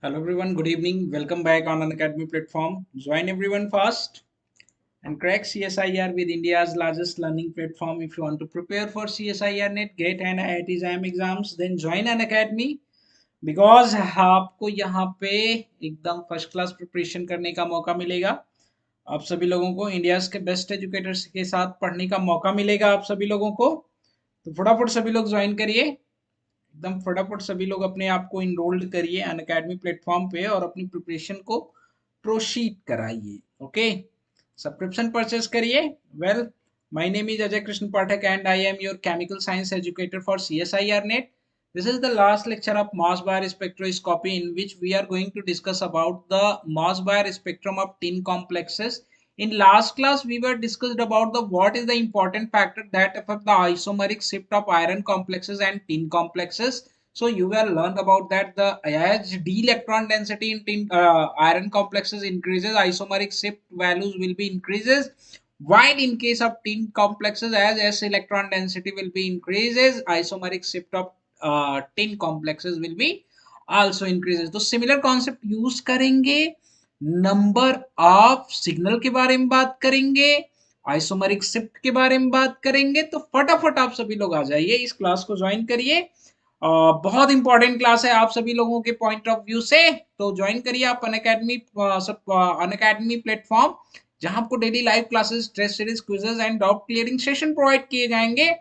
Hello everyone, good evening. Welcome back on an Academy platform. Join everyone fast and crack CSIR with India's largest learning platform. If you want to prepare for CSIR NET, GATE and IIT JAM exams, then join an Academy because आपको यहाँ पे एकदम first class preparation करने का मौका मिलेगा। आप सभी लोगों को इंडियाज के बेस्ट एजुकेटर्स के साथ पढ़ने का मौका मिलेगा आप सभी लोगों को। तो फटाफट सभी लोग ज्वाइन करिए, एकदम फटाफट सभी लोग अपने आप को इनरोल्ड करिए अनअकैडमी प्लेटफॉर्म पे और अपनी प्रिपरेशन को प्रोसीड कराइए। ओके, सब्सक्रिप्शन परचेस करिए। Well, my name is Ajay Krishna Pathak and I am your chemical science educator for CSIR NET. This is the last lecture of Moss-Bayer spectroscopy in which we are going to discuss about the Moss-Bayer spectrum of tin complexes. In last class, we were discussed about the what is the important factor that affect the isomeric shift of iron complexes and tin complexes. So you will learn about that the as d electron density in tin iron complexes increases, isomeric shift values will be increases. While in case of tin complexes, as s electron density will be increases, isomeric shift of tin complexes will be also increases. तो similar concept use करेंगे, number of signal के बारे में बात करेंगे, isomeric shift के बारे में बात करेंगे। तो फटाफट आप सभी लोग आ जाइए, इस क्लास को ज्वाइन करिए। बहुत इंपॉर्टेंट क्लास है आप सभी लोगों के पॉइंट ऑफ व्यू से। तो ज्वाइन करिए आप अनअकैडमी प्लेटफॉर्म, जहां आपको daily live classes, test series, quizzes and doubt clearing session provide किए जाएंगे।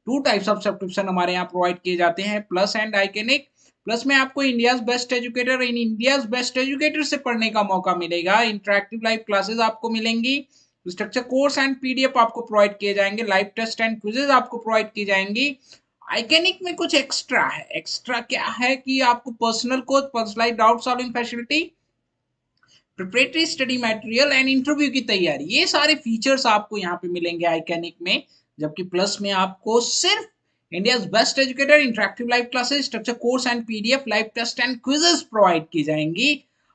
टू टाइप्स ऑफ सब्सक्रिप्शन हमारे यहाँ प्रोवाइड किए जाते हैं, प्लस एंड आइकनिक। प्लस में आपको India's best educator in India's best educator से पढ़ने का मौका मिलेगा। इंटरेक्टिव लाइव क्लासेस आपको मिलेंगी, स्ट्रक्चर कोर्स एंड पीडीएफ आपको प्रोवाइड किए जाएंगे, लाइव टेस्ट एंड क्विजेज आपको प्रोवाइड की जाएंगी। आइकनिक में कुछ एक्स्ट्रा है। एक्स्ट्रा क्या है कि आपको personal coach, personalised doubt solving facility, preparatory study material and interview की तैयारी, ये सारे फीचर्स आपको यहाँ पे मिलेंगे आइकनिक में। जबकि प्लस में आपको सिर्फ India's best educator, interactive live classes, structure course and PDF, live test and quizzes provide की जाएंगी।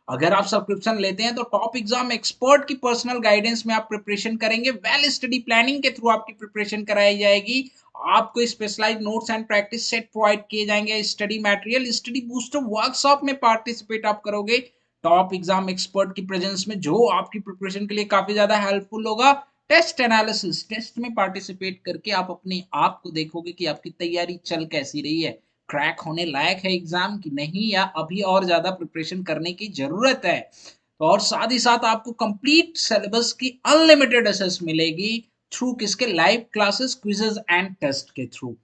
अगर आप सब्सक्रिप्शन लेते हैं तो टॉप एग्जाम एक्सपर्ट की पर्सनल गाइडेंस में आप प्रिपरेशन करेंगे। वेल स्टडी प्लानिंग के थ्रू आपकी प्रिपरेशन कराई जाएगी। आपको specialised notes and practice set provide किए जाएंगे, study material, study booster workshop में पार्टिसिपेट आप करोगे टॉप एग्जाम एक्सपर्ट की प्रेजेंस में, जो आपकी प्रिपरेशन के लिए काफी ज्यादा हेल्पफुल होगा। टेस्ट एनालिसिस, टेस्ट में पार्टिसिपेट करके आप अपने आप को देखोगे कि आपकी तैयारी चल कैसी रही है, क्रैक होने लायक है एग्जाम की नहीं, या अभी और ज्यादा प्रिपरेशन करने की जरूरत है। तो और साथ ही साथ आपको कंप्लीट सिलेबस की अनलिमिटेड एक्सेस मिलेगी थ्रू किसके, live classes, quizzes and test के थ्रू।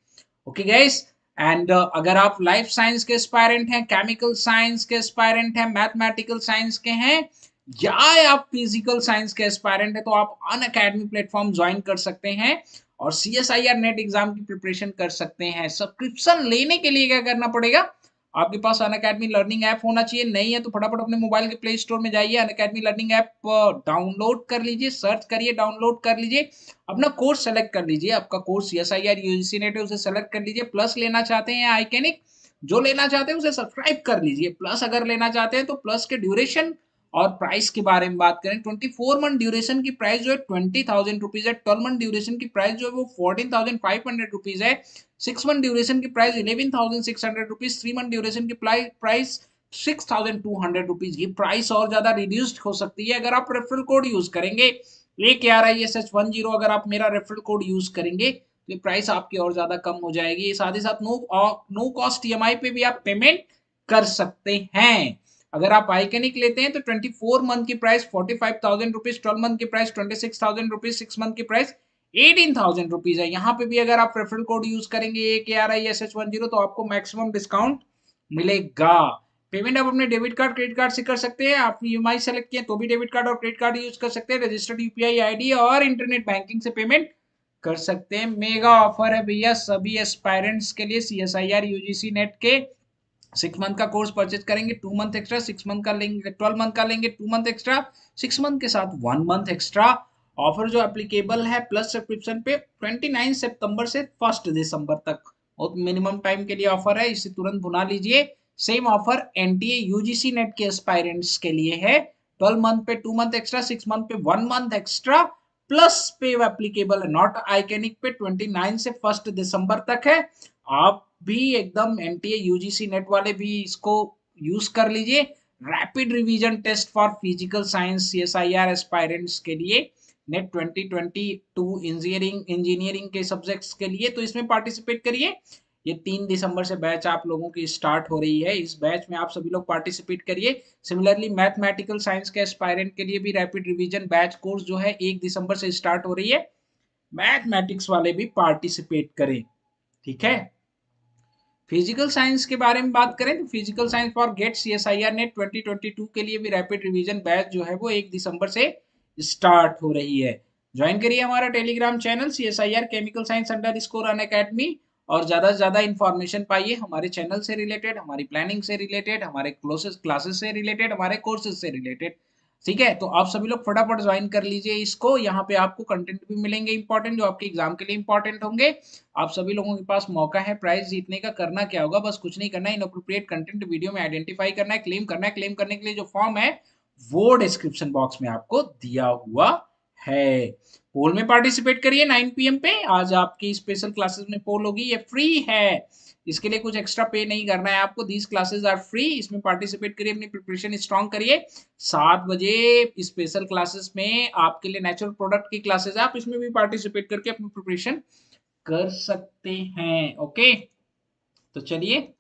ओके गाइस, एंड अगर आप लाइफ साइंस के एस्पायरेंट हैं, केमिकल साइंस के एस्पायरेंट हैं, मैथमेटिकल साइंस के हैं, या आप फिजिकल साइंस के एस्पायरेंट हैं, तो आप अन अकेडमी प्लेटफॉर्म ज्वाइन कर सकते हैं और CSIR नेट एग्जाम की प्रिपरेशन कर सकते हैं। सब्सक्रिप्शन लेने के लिए क्या करना पड़ेगा, आपके पास अन अकेडमी लर्निंग ऐप होना चाहिए। नहीं है तो फटाफट अपने मोबाइल के प्ले स्टोर में जाइए, अन अकेडमी लर्निंग ऐप डाउनलोड कर लीजिए, सर्च करिए, डाउनलोड कर लीजिए, अपना कोर्स सेलेक्ट कर लीजिए। आपका कोर्स CSIR UGC नेट है, उसे सेलेक्ट कर लीजिए। प्लस लेना चाहते हैं आइकनिक, जो लेना चाहते हैं उसे सब्सक्राइब कर लीजिए। प्लस अगर लेना चाहते हैं तो प्लस के ड्यूरेशन और प्राइस के बारे में बात करें, 24 मंथ ड्यूरेशन की प्राइस जो है 20,000 रुपीज है। 12 मंथ ड्यूरेशन की प्राइस जो है वो 14,500 रुपीज है। 6 मंथ ड्यूरेशन की प्राइस 11,600 रुपीज। 3 मंथ ड्यूरेशन की प्राइस 6,200 रुपीज। ये प्राइस और ज्यादा रिड्यूस्ड हो सकती है अगर आप रेफरल कोड यूज करेंगे। AKRISH10, अगर आप मेरा रेफरल कोड यूज करेंगे तो प्राइस आपकी और ज्यादा कम हो जाएगी। साथ ही साथ नो कॉस्ट EMI पे भी आप पेमेंट कर सकते हैं। अगर आप आइकनिक लेते हैं तो 24 मंथ की प्राइस 45,000 रुपीज, 12 मंथ की प्राइस 26,000 रुपीज, 6 मंथ की प्राइस 18,000 रुपीज है। यहाँ पे भी अगर आप रेफरल कोड यूज करेंगे AKRISH10 तो आपको मैक्सिमम डिस्काउंट मिलेगा। पेमेंट आप अपने डेबिट कार्ड, क्रेडिट कार्ड से कर सकते हैं। आप EMI सेलेक्ट किए तो भी डेबिट कार्ड और क्रेडिट कार्ड यूज कर सकते हैं। रजिस्टर्ड UPI ID और इंटरनेट बैंकिंग से पेमेंट कर सकते हैं। मेगा ऑफर है भैया सभी एस्पायरेंट्स के लिए। CSIR UGC नेट के 6 मंथ का कोर्स परचेज करेंगे 2 मंथ एक्स्ट्रा, 6 मंथ का लेंगे 12 मंथ का लेंगे 2 मंथ एक्स्ट्रा, 6 मंथ के साथ 1 मंथ एक्स्ट्रा। ऑफर जो एप्लीकेबल है प्लस सब्सक्रिप्शन पे 29 सितंबर से 1 दिसंबर तक, बहुत मिनिमम टाइम के लिए ऑफर है, इसे तुरंत भुना लीजिए। Same offer NTA UGC net के एस्पायरेंट्स के लिए है। 12 मंथ पे 2 मंथ एक्स्ट्रा, 6 मंथ पे 1 मंथ एक्स्ट्रा, प्लस पे एप्लीकेबल है नॉट आइकनिक पे 29 से 1 दिसंबर तक है। आप भी एकदम NTA UGC नेट वाले भी इसको यूज कर लीजिए। Rapid revision test for physical science CSIR aspirants के लिए नेट 2022 इंजीनियरिंग के सब्जेक्ट्स के लिए, तो इसमें पार्टिसिपेट करिए। ये 3 दिसंबर से बैच आप लोगों की स्टार्ट हो रही है। इस बैच में आप सभी लोग पार्टिसिपेट करिए। सिमिलरली मैथमेटिकल साइंस के एस्पायरेंट के लिए भी रैपिड रिवीजन बैच कोर्स जो है 1 दिसंबर से स्टार्ट हो रही है। मैथमेटिक्स वाले भी पार्टिसिपेट करें, ठीक है। फिजिकल साइंस के बारे में बात करें तो physical science for GATE CSIR NET 2022 के लिए भी रैपिड रिवीजन बैच जो है वो 1 दिसंबर से स्टार्ट हो रही है। ज्वाइन करिए हमारा Telegram channel CSIR chemical science _Unacademy और ज्यादा से ज्यादा इंफॉर्मेशन पाइए हमारे चैनल से रिलेटेड, हमारी प्लानिंग से रिलेटेड, हमारे क्लासेस से रिलेटेड, हमारे कोर्सेज से रिलेटेड, ठीक है। तो आप सभी लोग फटाफट ज्वाइन कर लीजिए इसको। यहाँ पे आपको कंटेंट भी मिलेंगे इंपॉर्टेंट जो आपके एग्जाम के लिए इंपॉर्टेंट होंगे। आप सभी लोगों के पास मौका है प्राइज जीतने का। करना क्या होगा, बस कुछ नहीं करना है, इनअप्रोप्रिएट कंटेंट वीडियो में आइडेंटिफाई करना है, क्लेम करना है। क्लेम करने के लिए जो फॉर्म है वो डिस्क्रिप्शन बॉक्स में आपको दिया हुआ है। पोल में पार्टिसिपेट करिए 9 PM पे। आज आपकी स्पेशल क्लासेस में पोल होगी, ये फ्री है, इसके लिए कुछ एक्स्ट्रा पे नहीं करना है आपको। दीज क्लासेस आर फ्री, इसमें पार्टिसिपेट करिए, अपनी प्रिपरेशन स्ट्रॉन्ग करिए। 7 बजे स्पेशल क्लासेस में आपके लिए नेचुरल प्रोडक्ट की क्लासेस है, आप इसमें भी पार्टिसिपेट करके अपनी प्रिपरेशन कर सकते हैं। ओके, तो चलिए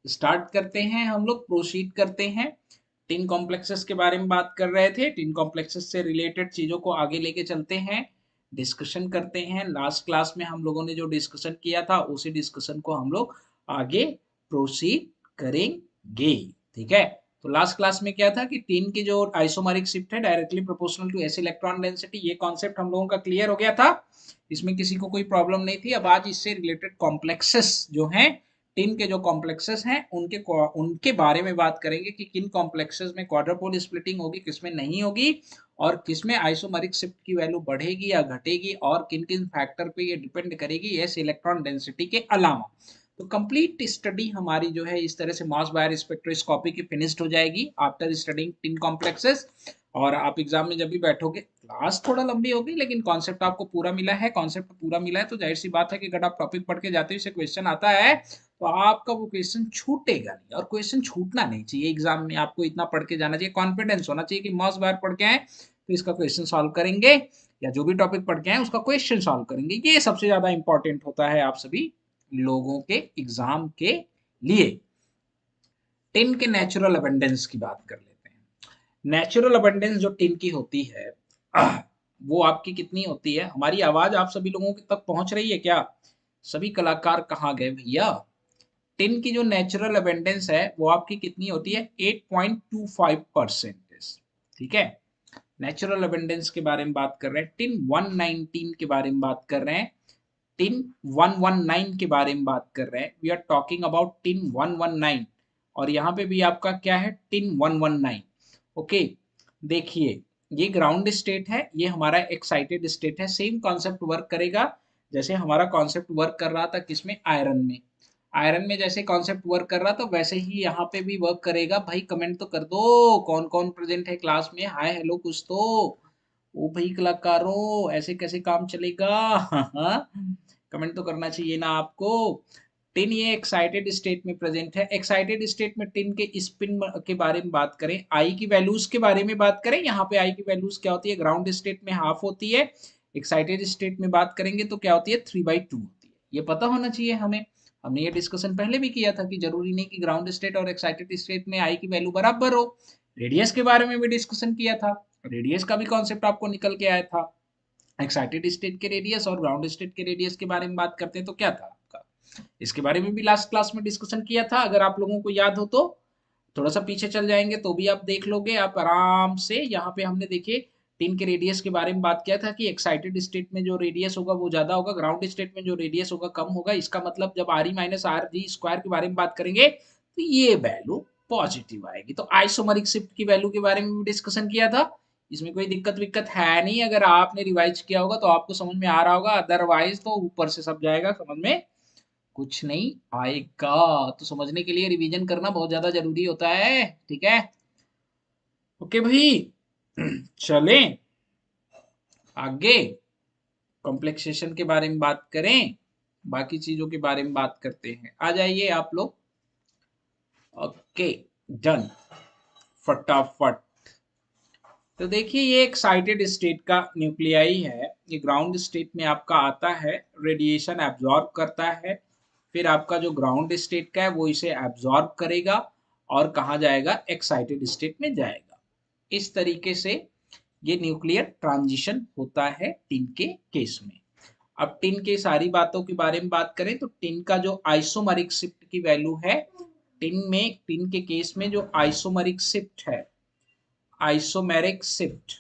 स्टार्ट करते हैं, हम लोग प्रोसीड करते हैं। टिन कॉम्प्लेक्सेस के बारे में बात कर रहे थे, टिन कॉम्प्लेक्सेस से रिलेटेड चीजों को आगे लेके चलते हैं, डिस्कशन करते हैं। लास्ट क्लास में हम लोगों ने जो डिस्कशन किया था उसी डिस्कशन को हम लोग आगे प्रोसीड करेंगे, ठीक है। तो लास्ट क्लास में क्या था कि टिन की जो आइसोमेरिक शिफ्ट है directly proportional to s electron density, ये कॉन्सेप्ट हम लोगों का क्लियर हो गया था, इसमें किसी को कोई प्रॉब्लम नहीं थी। अब आज इससे रिलेटेड कॉम्प्लेक्सेस जो हैं, टिन के जो कॉम्प्लेक्सेस हैं उनके बारे में बात करेंगे कि किन कॉम्प्लेक्सेस में क्वाड्रपोल स्प्लिटिंग होगी, किसमें नहीं होगी, और किसमें आइसोमेरिक शिफ्ट की वैल्यू बढ़ेगी या घटेगी, और किन किन फैक्टर पे ये डिपेंड करेगी एस इलेक्ट्रॉन डेंसिटी के अलावा। तो कंप्लीट स्टडी हमारी जो है इस तरह से मास बायर स्पेक्ट्रोस्कोपी की फिनिश्ड हो जाएगी आफ्टर स्टडिंग टिन कॉम्प्लेक्सेस। और आप एग्जाम में जब भी बैठोगे, क्लास थोड़ा लंबी होगी लेकिन कॉन्सेप्ट आपको पूरा मिला है, कॉन्सेप्ट पूरा मिला है तो जाहिर सी बात है कि अगर आप टॉपिक पढ़ के जाते हो, इसे क्वेश्चन आता है तो आपका वो क्वेश्चन छूटेगा नहीं, और क्वेश्चन छूटना नहीं चाहिए एग्जाम में। आपको इतना पढ़ के जाना चाहिए, कॉन्फिडेंस होना चाहिए कि मास बायर पढ़ के आए तो इसका क्वेश्चन सॉल्व करेंगे, या जो भी टॉपिक पढ़ के आए उसका क्वेश्चन सॉल्व करेंगे। ये सबसे ज्यादा इंपॉर्टेंट होता है आप सभी लोगों के एग्जाम के लिए। टिन के नेचुरल अबंडेंस की बात कर लेते हैं। नेचुरल अबंडेंस जो टिन की होती है वो आपकी कितनी होती है। हमारी आवाज आप सभी लोगों तक पहुंच रही है क्या? सभी कलाकार कहाँ गए भैया? टिन की जो नेचुरल अबंडेंस है वो आपकी कितनी होती है? 8.25%, ठीक है। नेचुरल अबंडेंस के बारे में बात कर रहे हैं। टिन 119 के बारे में बात कर रहे हैं, टिन 119 के बारे में बात कर रहे हैं। We are talking about tin 119, और यहाँ पे भी आपका क्या है? टिन 119। ओके, देखिए ये ग्राउंड स्टेट है, ये हमारा एक्साइटेड स्टेट है। सेम कॉन्सेप्ट वर्क करेगा जैसे हमारा कॉन्सेप्ट वर्क कर रहा था किसमें? आयरन में। आयरन में जैसे कॉन्सेप्ट वर्क कर रहा था वैसे ही यहाँ पे भी वर्क करेगा। भाई कमेंट तो कर दो, कौन कौन प्रेजेंट है क्लास में, हाय हेलो कुछ तो। ओ भाई कलाकारों, ऐसे कैसे काम चलेगा? कमेंट तो करना चाहिए ना आपको। टिन ये एक्साइटेड स्टेट में प्रेजेंट है। एक्साइटेड स्टेट में टिन के स्पिन के बारे में बात करें, आई की वैल्यूज के बारे में बात करें, यहाँ पे आई की वैल्यूज क्या होती है? ग्राउंड स्टेट में हाफ होती है, एक्साइटेड स्टेट में बात करेंगे तो क्या होती है? 3/2 होती है। ये पता होना चाहिए हमें, हमने ये डिस्कशन पहले भी किया था कि जरूरी नहीं कि ग्राउंड स्टेट और एक्साइटेड स्टेट में आई की वैल्यू बराबर हो। रेडियस के बारे में भी डिस्कशन किया था, रेडियस का भी कॉन्सेप्ट आपको निकल के आया था। एक्साइटेड स्टेट के रेडियस और ग्राउंड स्टेट के रेडियस के बारे में बात करते हैं तो क्या था आपका, इसके बारे में भी लास्ट क्लास में डिस्कशन किया था। अगर आप लोगों को याद हो तो थोड़ा सा पीछे चल जाएंगे तो भी आप देख लोगे आप आराम से। यहाँ पे हमने देखिए टिन के रेडियस के बारे में बात किया था कि एक्साइटेड स्टेट में जो रेडियस होगा वो ज्यादा होगा, ग्राउंड स्टेट में जो रेडियस होगा कम होगा। इसका मतलब जब R E minus R G square के बारे में बात करेंगे तो ये वैल्यू पॉजिटिव आएगी। तो आइसोमेरिक शिफ्ट की वैल्यू के बारे में भी डिस्कशन किया था, इसमें कोई दिक्कत विक्कत है नहीं। अगर आपने रिवाइज किया होगा तो आपको समझ में आ रहा होगा, अदरवाइज तो ऊपर से सब जाएगा, समझ में कुछ नहीं आएगा। तो समझने के लिए रिवीजन करना बहुत ज्यादा जरूरी होता है, ठीक है। ओके भाई, चलें आगे, कॉम्प्लेक्सेशन के बारे में बात करें, बाकी चीजों के बारे में बात करते हैं। आ जाइए आप लोग। Okay done. फटाफट। तो देखिए ये एक्साइटेड स्टेट का न्यूक्लियाई है, ये ग्राउंड स्टेट में आपका आता है, रेडिएशन एब्जॉर्ब करता है, फिर आपका जो ग्राउंड स्टेट का है वो इसे एब्जॉर्ब करेगा और कहाँ जाएगा, एक्साइटेड स्टेट में जाएगा। इस तरीके से ये न्यूक्लियर ट्रांजिशन होता है टिन के केस में। अब टिन के सारी बातों के बारे में बात करें तो टिन का जो आइसोमरिक शिफ्ट की वैल्यू है, टिन के केस में जो आइसोमरिक शिफ्ट है, आइसोमेरिक शिफ्ट,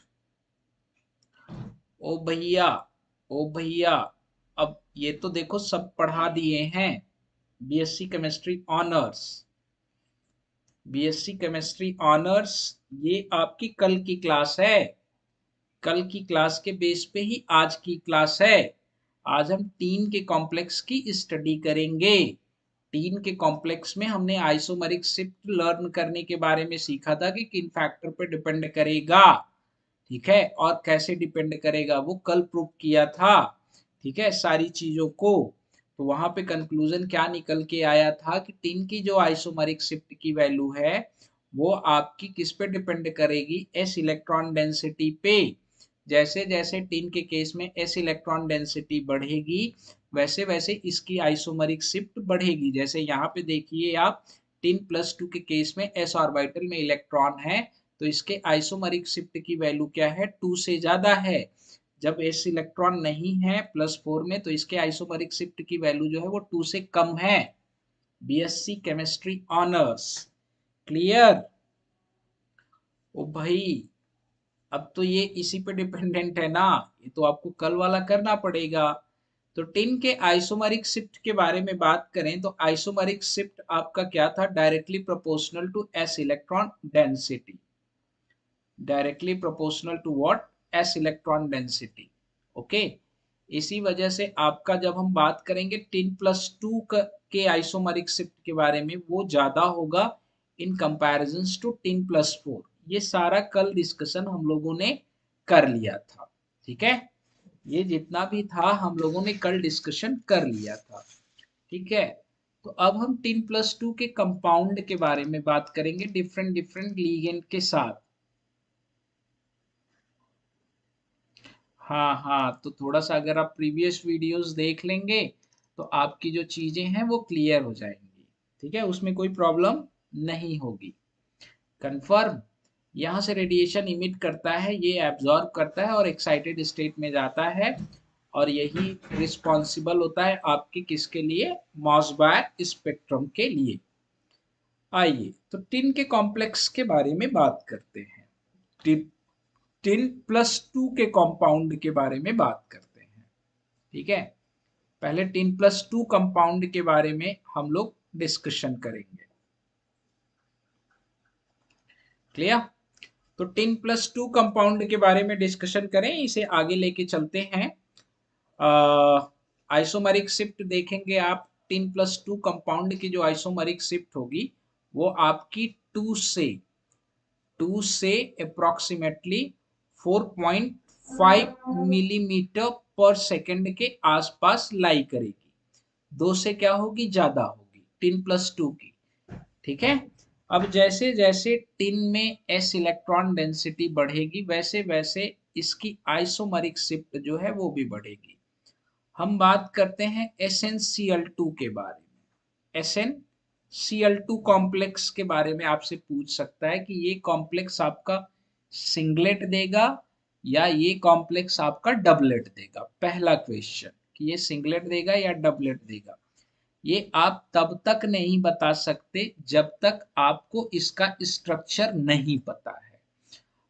ओ भैया, ओ भैया, अब ये तो देखो सब पढ़ा दिए हैं, BSc chemistry honours, BSc chemistry honours, ये आपकी कल की क्लास है, कल की क्लास के बेस पे ही आज की क्लास है। आज हम टीन के कॉम्प्लेक्स की स्टडी करेंगे। टीन के कॉम्प्लेक्स में हमने आइसोमरिक शिफ्ट लर्न करने के बारे में सीखा था कि किन फैक्टर पे डिपेंड करेगा, ठीक है, और कैसे डिपेंड करेगा वो कल प्रूव किया था, ठीक है, सारी चीजों को। तो वहां पे कंक्लूजन क्या निकल के आया था कि टिन की जो आइसोमरिक शिफ्ट की वैल्यू है वो आपकी किस पे डिपेंड करेगी, एस इलेक्ट्रॉन डेंसिटी पे। जैसे जैसे टिन के केस में एस इलेक्ट्रॉन डेंसिटी बढ़ेगी वैसे वैसे इसकी आइसोमरिक शिफ्ट बढ़ेगी। जैसे यहाँ पे देखिए आप, टिन+2 के केस में एस ऑर्बिटल में इलेक्ट्रॉन है तो इसके आइसोमरिक शिफ्ट की वैल्यू क्या है, 2 से ज्यादा है। जब एस इलेक्ट्रॉन नहीं है +4 में तो इसके आइसोमरिक शिफ्ट की वैल्यू जो है वो 2 से कम है। BSc chemistry honours, clear? ओ भाई, अब तो ये इसी पे डिपेंडेंट है ना, ये तो आपको कल वाला करना पड़ेगा। तो टिन के आइसोमरिक शिफ्ट के बारे में बात करें तो आइसोमरिक शिफ्ट आपका क्या था, directly proportional to s electron density, directly proportional to what, s electron density, okay. इसी वजह से आपका जब हम बात करेंगे टिन+2 के आइसोमरिक शिफ्ट के बारे में, वो ज्यादा होगा इन कंपैरिजन टू टिन+4। ये सारा कल डिस्कशन हम लोगों ने कर लिया था, ठीक है, ये जितना भी था हम लोगों ने कल डिस्कशन कर लिया था, ठीक है। तो अब हम टिन+2 के कंपाउंड के बारे में बात करेंगे डिफरेंट डिफरेंट लिगेंड के साथ। हाँ हाँ, तो थोड़ा सा अगर आप प्रीवियस वीडियोस देख लेंगे तो आपकी जो चीजें हैं वो क्लियर हो जाएंगी, ठीक है, उसमें कोई प्रॉब्लम नहीं होगी। कंफर्म? यहाँ से रेडिएशन इमिट करता है, ये एब्जॉर्ब करता है और एक्साइटेड स्टेट में जाता है, और यही रिस्पॉन्सिबल होता है आपके किसके लिए, मॉसबायर स्पेक्ट्रम के लिए। आइए तो टिन के कॉम्प्लेक्स के बारे में बात करते हैं, टिन+2 के कंपाउंड के बारे में बात करते हैं, ठीक है। पहले टिन+2 कंपाउंड के बारे में हम लोग डिस्कशन करेंगे, क्लियर? तो टिन+2 कंपाउंड के बारे में डिस्कशन करें, इसे आगे लेके चलते हैं। आइसोमरिक शिफ्ट देखेंगे आप, टिन+2 कंपाउंड की जो आइसोमरिक शिफ्ट होगी वो आपकी 2 से अप्रोक्सीमेटली 4.5 मिलीमीटर पर सेकंड के आसपास लाई करेगी, 2 से क्या होगी, ज्यादा होगी टिन+2 की, ठीक है। अब जैसे जैसे टिन में एस इलेक्ट्रॉन डेंसिटी बढ़ेगी वैसे वैसे इसकी आइसोमरिक शिफ्ट जो है वो भी बढ़ेगी। हम बात करते हैं SnCl2 के बारे में। SnCl2 कॉम्प्लेक्स के बारे में आपसे पूछ सकता है कि ये कॉम्प्लेक्स आपका सिंगलेट देगा या ये कॉम्प्लेक्स आपका डबलेट देगा, पहला क्वेश्चन, कि ये सिंगलेट देगा या डबलेट देगा। ये आप तब तक नहीं बता सकते जब तक आपको इसका स्ट्रक्चर नहीं पता है।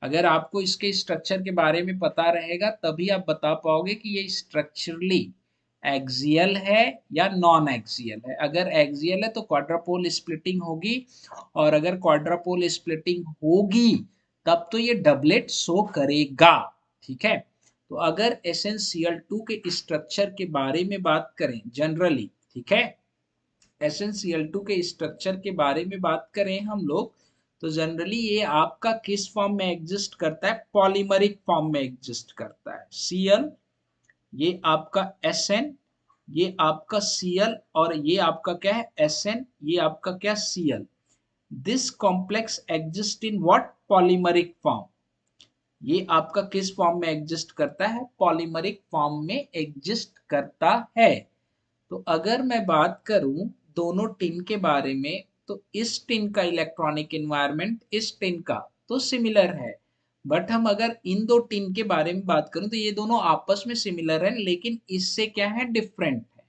अगर आपको इसके स्ट्रक्चर के बारे में पता रहेगा तभी आप बता पाओगे कि ये स्ट्रक्चरली एक्सियल है या नॉन एक्सियल है। अगर एक्सियल है तो क्वाड्रापोल स्प्लिटिंग होगी, और अगर क्वाड्रापोल स्प्लिटिंग होगी तब तो ये डबलेट शो करेगा, ठीक है। तो अगर SnCl2 के स्ट्रक्चर के बारे में बात करें जनरली, ठीक है, SnCl2 के स्ट्रक्चर के बारे में बात करें हम लोग, तो जनरली ये आपका किस फॉर्म में एग्जिस्ट करता है, पॉलीमरिक फॉर्म में एग्जिस्ट करता है। Cl, ये आपका Sn, ये आपका Cl, और ये आपका क्या है Sn, ये आपका क्या Cl। This complex exist in what? Polymeric form. ये आपका किस फॉर्म में एग्जिस्ट करता है? पॉलीमरिक फॉर्म में एग्जिस्ट करता है। तो अगर मैं बात करूं दोनों टिन के बारे में, तो इस टिन का इलेक्ट्रॉनिक एनवायरनमेंट इस टिन का तो सिमिलर है, बट हम अगर इन दो टिन के बारे में बात करूं तो ये दोनों आपस में सिमिलर हैं, लेकिन इससे क्या है? डिफरेंट है।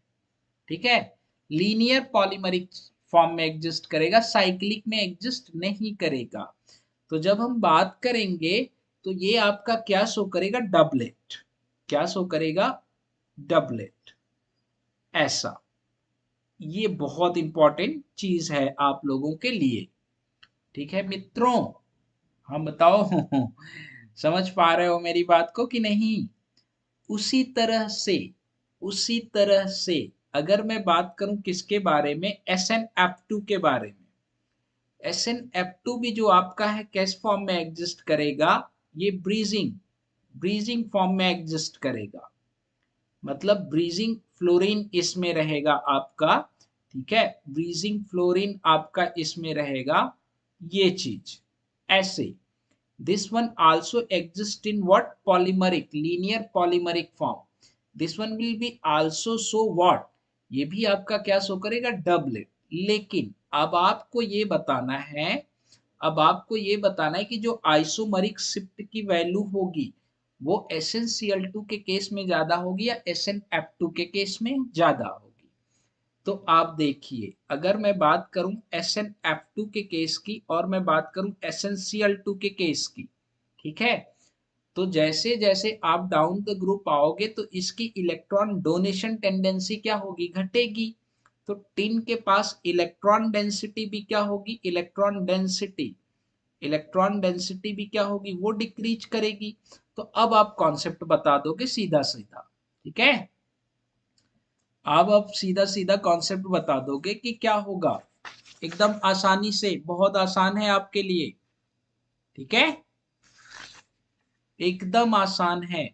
ठीक है, लीनियर पॉलीमरिक फॉर्म में एग्जिस्ट करेगा, साइक्लिक में एग्जिस्ट नहीं करेगा। तो जब हम बात करेंगे तो ये आपका क्या शो करेगा? डबलेट। क्या शो करेगा? डबलेट। ऐसा, ये बहुत इंपॉर्टेंट चीज है आप लोगों के लिए। ठीक है मित्रों, हम बताओ समझ पा रहे हो मेरी बात को कि नहीं? उसी तरह से, उसी तरह से अगर मैं बात करूं किसके बारे में? SnF2 के बारे में। SnF2 भी जो आपका है किस फॉर्म में एग्जिस्ट करेगा? ये ब्रीजिंग, ब्रीजिंग फॉर्म में एग्जिस्ट करेगा। मतलब ब्रीजिंग फ्लोरीन इसमें रहेगा आपका। ठीक है, ब्रीजिंग फ्लोरीन आपका इसमें रहेगा, ये चीज ऐसे। This one also exist in what? Polymeric, linear polymeric form. This one will be also show what? ये भी आपका क्या शो करेगा? डबलेट। लेकिन अब आपको ये बताना है, अब आपको ये बताना है कि जो आइसोमरिक शिफ्ट की वैल्यू होगी वो SnCl2 के केस में ज्यादा होगी या SnF2 के केस में ज्यादा होगी। तो आप देखिए, अगर मैं बात करूं SnF2 के केस की और मैं बात करूं SnCl2 के केस की, ठीक है, तो जैसे जैसे आप डाउन द ग्रुप आओगे तो इसकी इलेक्ट्रॉन डोनेशन टेंडेंसी क्या होगी? घटेगी। तो टिन के पास इलेक्ट्रॉन डेंसिटी भी क्या होगी? इलेक्ट्रॉन डेंसिटी, इलेक्ट्रॉन डेंसिटी भी क्या होगी? वो डिक्रीज करेगी। तो अब आप कॉन्सेप्ट बता दोगे सीधा सीधा। ठीक है, अब सीधा सीधा कॉन्सेप्ट बता दोगे कि क्या होगा, एकदम आसानी से, बहुत आसान है आपके लिए। ठीक है, एकदम आसान है।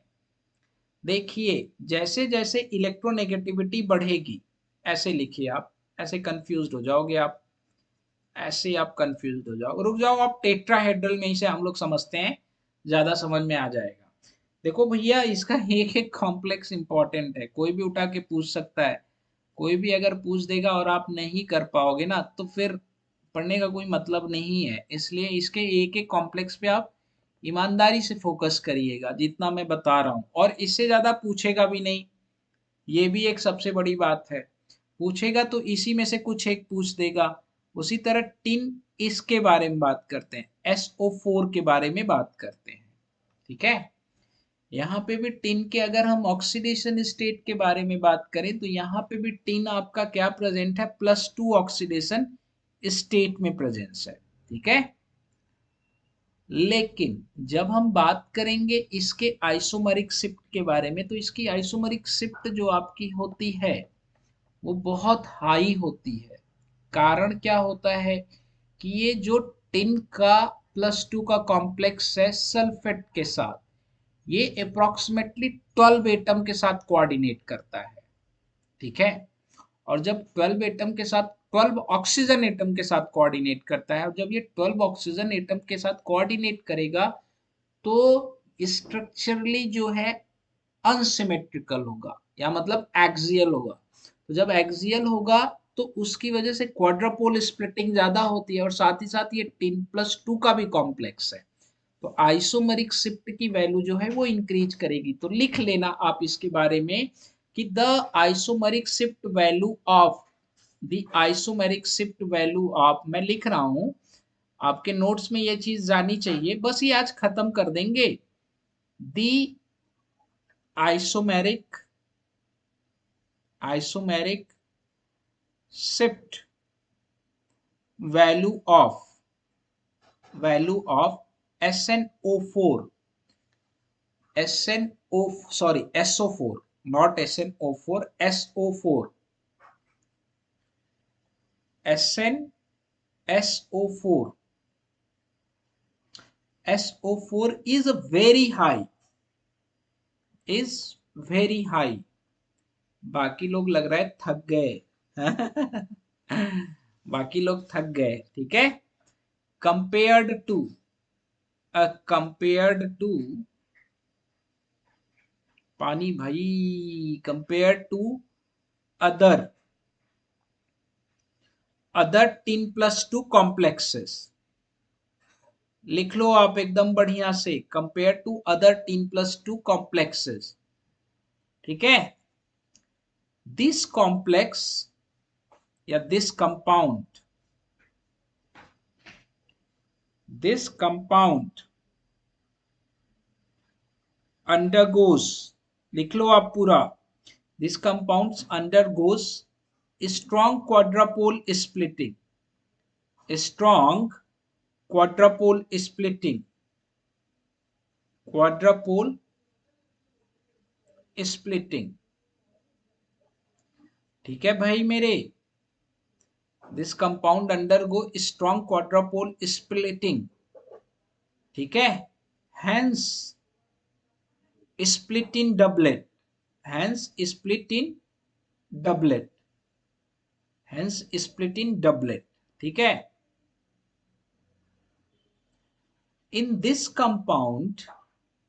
देखिए, जैसे जैसे इलेक्ट्रोनेगेटिविटी बढ़ेगी, ऐसे लिखिए आप, ऐसे कंफ्यूज हो जाओगे आप, ऐसे आप कंफ्यूज हो जाओ, रुक जाओ, आप टेट्राहेड्रल में ही से हम लोग समझते हैं, ज्यादा समझ में आ जाएगा। देखो भैया, इसका एक एक कॉम्प्लेक्स इंपॉर्टेंट है, कोई भी उठा के पूछ सकता है। कोई भी अगर पूछ देगा और आप नहीं कर पाओगे ना, तो फिर पढ़ने का कोई मतलब नहीं है। इसलिए इसके एक एक कॉम्प्लेक्स पे आप ईमानदारी से फोकस करिएगा, जितना मैं बता रहा हूँ, और इससे ज्यादा पूछेगा भी नहीं। ये भी एक सबसे बड़ी बात है, पूछेगा तो इसी में से कुछ एक पूछ देगा। उसी तरह टिन, इसके बारे में बात करते हैं, SO4 के बारे में बात करते हैं। ठीक है, यहाँ पे भी टिन के अगर हम ऑक्सीडेशन स्टेट के बारे में बात करें तो यहाँ पे भी टिन आपका क्या प्रेजेंट है? +2 ऑक्सीडेशन स्टेट में प्रेजेंस है। ठीक है, लेकिन जब हम बात करेंगे इसके आइसोमरिक शिफ्ट के बारे में, तो इसकी आइसोमरिक शिफ्ट जो आपकी होती है वो बहुत हाई होती है। कारण क्या होता है कि ये जो टिन का +2 का कॉम्प्लेक्स है सल्फेट के साथ, ये अप्रोक्सीमेटली 12 एटम के साथ कोऑर्डिनेट करता है। ठीक है, और जब 12 एटम के साथ, 12 ऑक्सीजन एटम के साथ कोऑर्डिनेट करता है, और जब ये 12 ऑक्सीजन एटम के साथ कोऑर्डिनेट करेगा तो स्ट्रक्चरली जो है अनसिमेट्रिकल होगा, या मतलब एक्सियल होगा। तो जब एक्सियल होगा तो उसकी वजह से क्वाड्रपोल स्प्लिटिंग ज्यादा होती है, और साथ ही साथ ये 10+2 का भी कॉम्प्लेक्स है। तो आइसोमरिक शिफ्ट की वैल्यू जो है वो इंक्रीज करेगी। तो लिख लेना आप इसके बारे में कि the isomeric shift value of, the isomeric shift value of, मैं लिख रहा हूं, आपके नोट्स में ये चीज जानी चाहिए, बस ये आज खत्म कर देंगे। The isomeric, isomeric shift value of, value of SnO4, SnO, sorry SO4, not SnO4, SO4, SnSO4, SO4 is very high, is very high। बाकी लोग लग रहा है थक गए बाकी लोग थक गए। ठीक है, कंपेयर्ड टू कंपेयर्ड टू पानी भाई, compared to other other 10+2 complexes. लिख लो आप एकदम बढ़िया से, कंपेयर टू अदर 10+2 कॉम्प्लेक्सेस। ठीक है, दिस कॉम्प्लेक्स या दिस कंपाउंड अंडरगोस, लिख लो आप पूरा, this compounds undergoes strong quadrupole splitting, strong quadrupole splitting, quadrupole splitting. ठीक है भाई मेरे, this compound undergo strong quadrupole splitting. ठीक है, hence split in doublet, hence split in doublet, hence split in doublet. ठीक है, in this compound,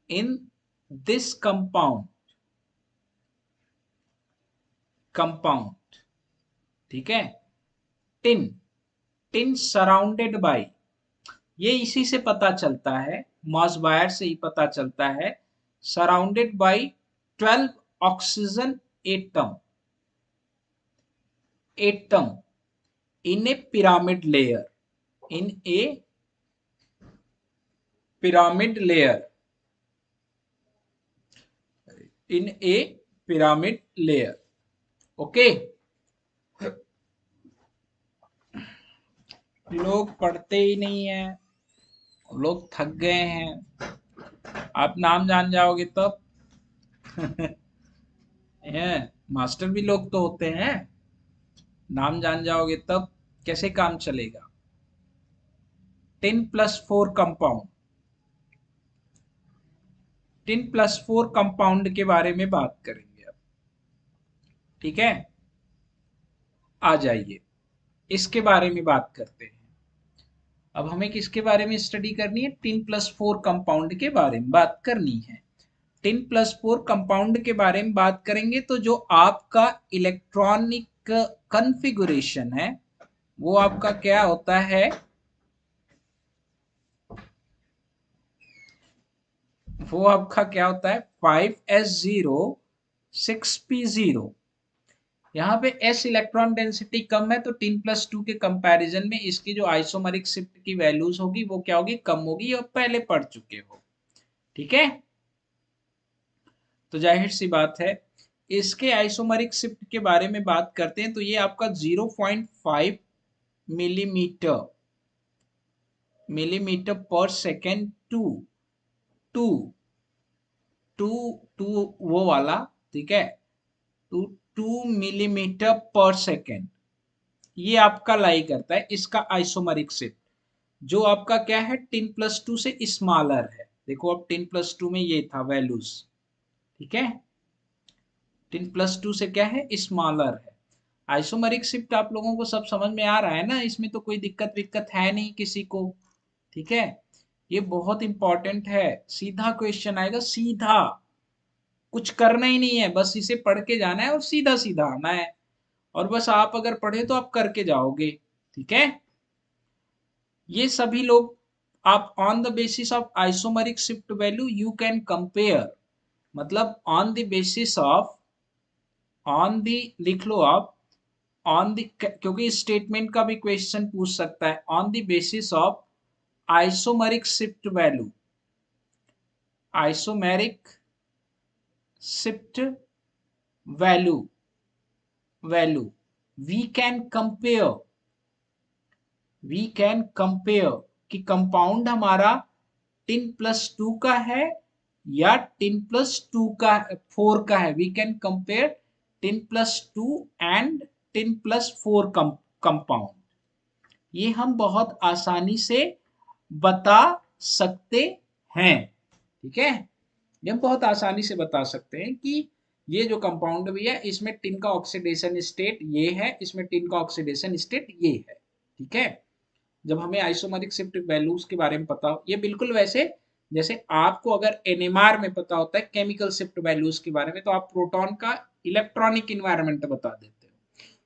in this compound, ठीक है, टिन, टिन सराउंडेड बाय, ये इसी से पता चलता है, मॉस बायर से ही पता चलता है, surrounded by 12 oxygen atom, atom in a pyramid layer, in a pyramid layer, in a pyramid layer। Okay, लोग पढ़ते ही नहीं है, लोग थक गए हैं। आप नाम जान जाओगे तब है, मास्टर भी लोग तो होते हैं, नाम जान जाओगे तब कैसे काम चलेगा। 10+4 कंपाउंड, 10+4 कंपाउंड के बारे में बात करेंगे अब। ठीक है, आ जाइए इसके बारे में बात करते हैं। अब हमें किसके बारे में स्टडी करनी है, 10+4 कंपाउंड के बारे में बात करनी है। 10+4 कंपाउंड के बारे में बात करेंगे तो जो आपका इलेक्ट्रॉनिक कॉन्फ़िगरेशन है वो आपका क्या होता है, वो आपका क्या होता है 5s0 6p0। यहाँ पे s इलेक्ट्रॉन डेंसिटी कम है तो 10+2 के कंपैरिजन में इसकी जो आइसोमरिक शिफ्ट की वैल्यूज होगी वो क्या होगी, कम होगी, और पहले पढ़ चुके हो। ठीक है, तो जाहिर सी बात है इसके आइसोमरिक शिफ्ट के बारे में बात करते हैं तो ये आपका 0.5 मिलीमीटर, मिलीमीटर पर second to to to to वो वाला, ठीक है, टू 2 मिलीमीटर पर सेकेंड, ये आपका लाई करता है इसका आइसोमरिक शिफ्ट, जो आपका क्या है 10+2 से स्मॉलर है। देखो अब 10+2 में ये था वैल्यूज, ठीक है, 10+2 से क्या है स्मॉलर है। आइसोमरिक शिफ्ट आप लोगों को सब समझ में आ रहा है ना, इसमें तो कोई दिक्कत विक्कत है नहीं किसी को। ठीक है, ये बहुत इंपॉर्टेंट है, सीधा क्वेश्चन आएगा, सीधा, कुछ करना ही नहीं है, बस इसे पढ़ के जाना है और सीधा सीधा आना है, और बस आप अगर पढ़े तो आप करके जाओगे। ठीक है, ये सभी लोग आप on the basis of isomeric shift value you can compare, मतलब on the basis of, on the लिख लो आप, ऑन दी, क्योंकि स्टेटमेंट का भी क्वेश्चन पूछ सकता है, on the basis of isomeric shift value, isomeric shift value, value we can compare, we can compare कि कंपाउंड हमारा 10+2 का है या 10+2 का 4 का है, we can compare 10+2 and 10+4 compound. ये हम बहुत आसानी से बता सकते हैं। ठीक है, ये हम बहुत आसानी से बता सकते हैं कि ये जो कंपाउंड भी है इसमें टिन का ऑक्सीडेशन स्टेट ये है, इसमें टिन का ऑक्सीडेशन स्टेट ये है। ठीक है, जब हमें आइसोमेरिक शिफ्ट वैल्यूज के बारे में पता हो, ये बिल्कुल वैसे जैसे आपको अगर एनएमआर में पता होता है केमिकल शिफ्ट वैल्यूज के बारे में, तो आप प्रोटॉन का इलेक्ट्रॉनिक इन्वायरमेंट बता देते हो।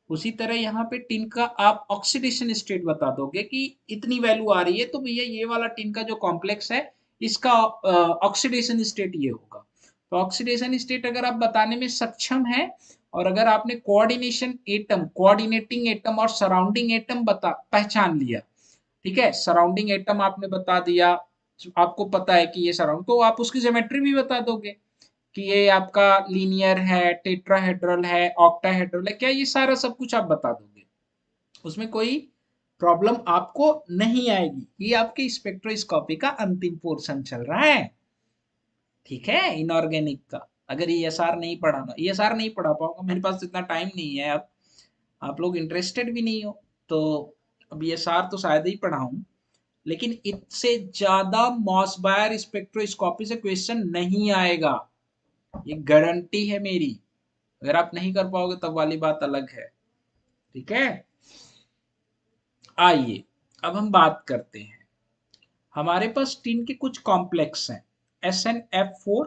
उसी तरह यहाँ पे टिन का आप ऑक्सीडेशन स्टेट बता दोगे कि इतनी वैल्यू आ रही है तो भैया ये वाला टिन का जो कॉम्प्लेक्स है इसका ऑक्सीडेशन स्टेट ये होगा। तो ऑक्सीडेशन स्टेट अगर आप बताने में सक्षम है, और अगर आपने कोऑर्डिनेशन एटम, कोऑर्डिनेटिंग एटम और सराउंडिंग एटम बता पहचान लिया, ठीक है, सराउंडिंग एटम आपने बता दिया, आपको पता है कि ये सराउंड, तो आप उसकी ज्योमेट्री भी बता दोगे कि ये आपका लीनियर है, टेट्राहेड्रल है, ऑक्टाहेड्रल है, क्या ये सारा सब कुछ आप बता दोगे, उसमें कोई प्रॉब्लम आपको नहीं आएगी। ये आपके स्पेक्ट्रोस्कोपी का अंतिम पोर्शन चल रहा है, ठीक है, इनऑर्गेनिक का। अगर ईएसआर नहीं पढ़ाना, ईएसआर नहीं पढ़ा पाऊंगा, मेरे पास इतना टाइम नहीं है, अब आप लोग इंटरेस्टेड भी नहीं हो, तो अब ईएसआर तो शायद ही पढ़ाऊं, लेकिन इससे ज्यादा मॉसबायर स्पेक्ट्रोस्कोपी से क्वेश्चन नहीं आएगा, ये गारंटी है मेरी। अगर आप नहीं कर पाओगे तब वाली बात अलग है, ठीक है। आइए अब हम बात करते हैं, हमारे पास टिन के कुछ कॉम्प्लेक्स हैं, SnF4,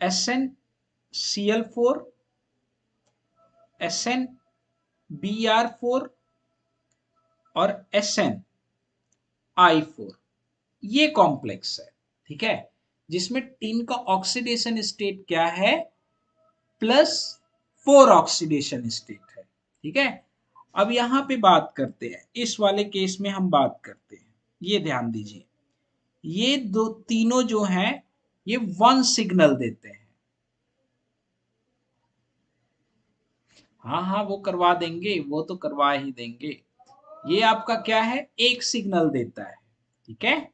SnCl4, SnBr4 और SnI4, ये कॉम्प्लेक्स है, ठीक है, जिसमें टिन का ऑक्सीडेशन स्टेट क्या है, +4 ऑक्सीडेशन स्टेट है, ठीक है। अब यहां पे बात करते हैं, इस वाले केस में हम बात करते हैं, ये ध्यान दीजिए, ये दो तीनों जो हैं ये 1 सिग्नल देते हैं। हाँ हाँ वो करवा देंगे, वो तो करवा ही देंगे। ये आपका क्या है, एक सिग्नल देता है, ठीक है,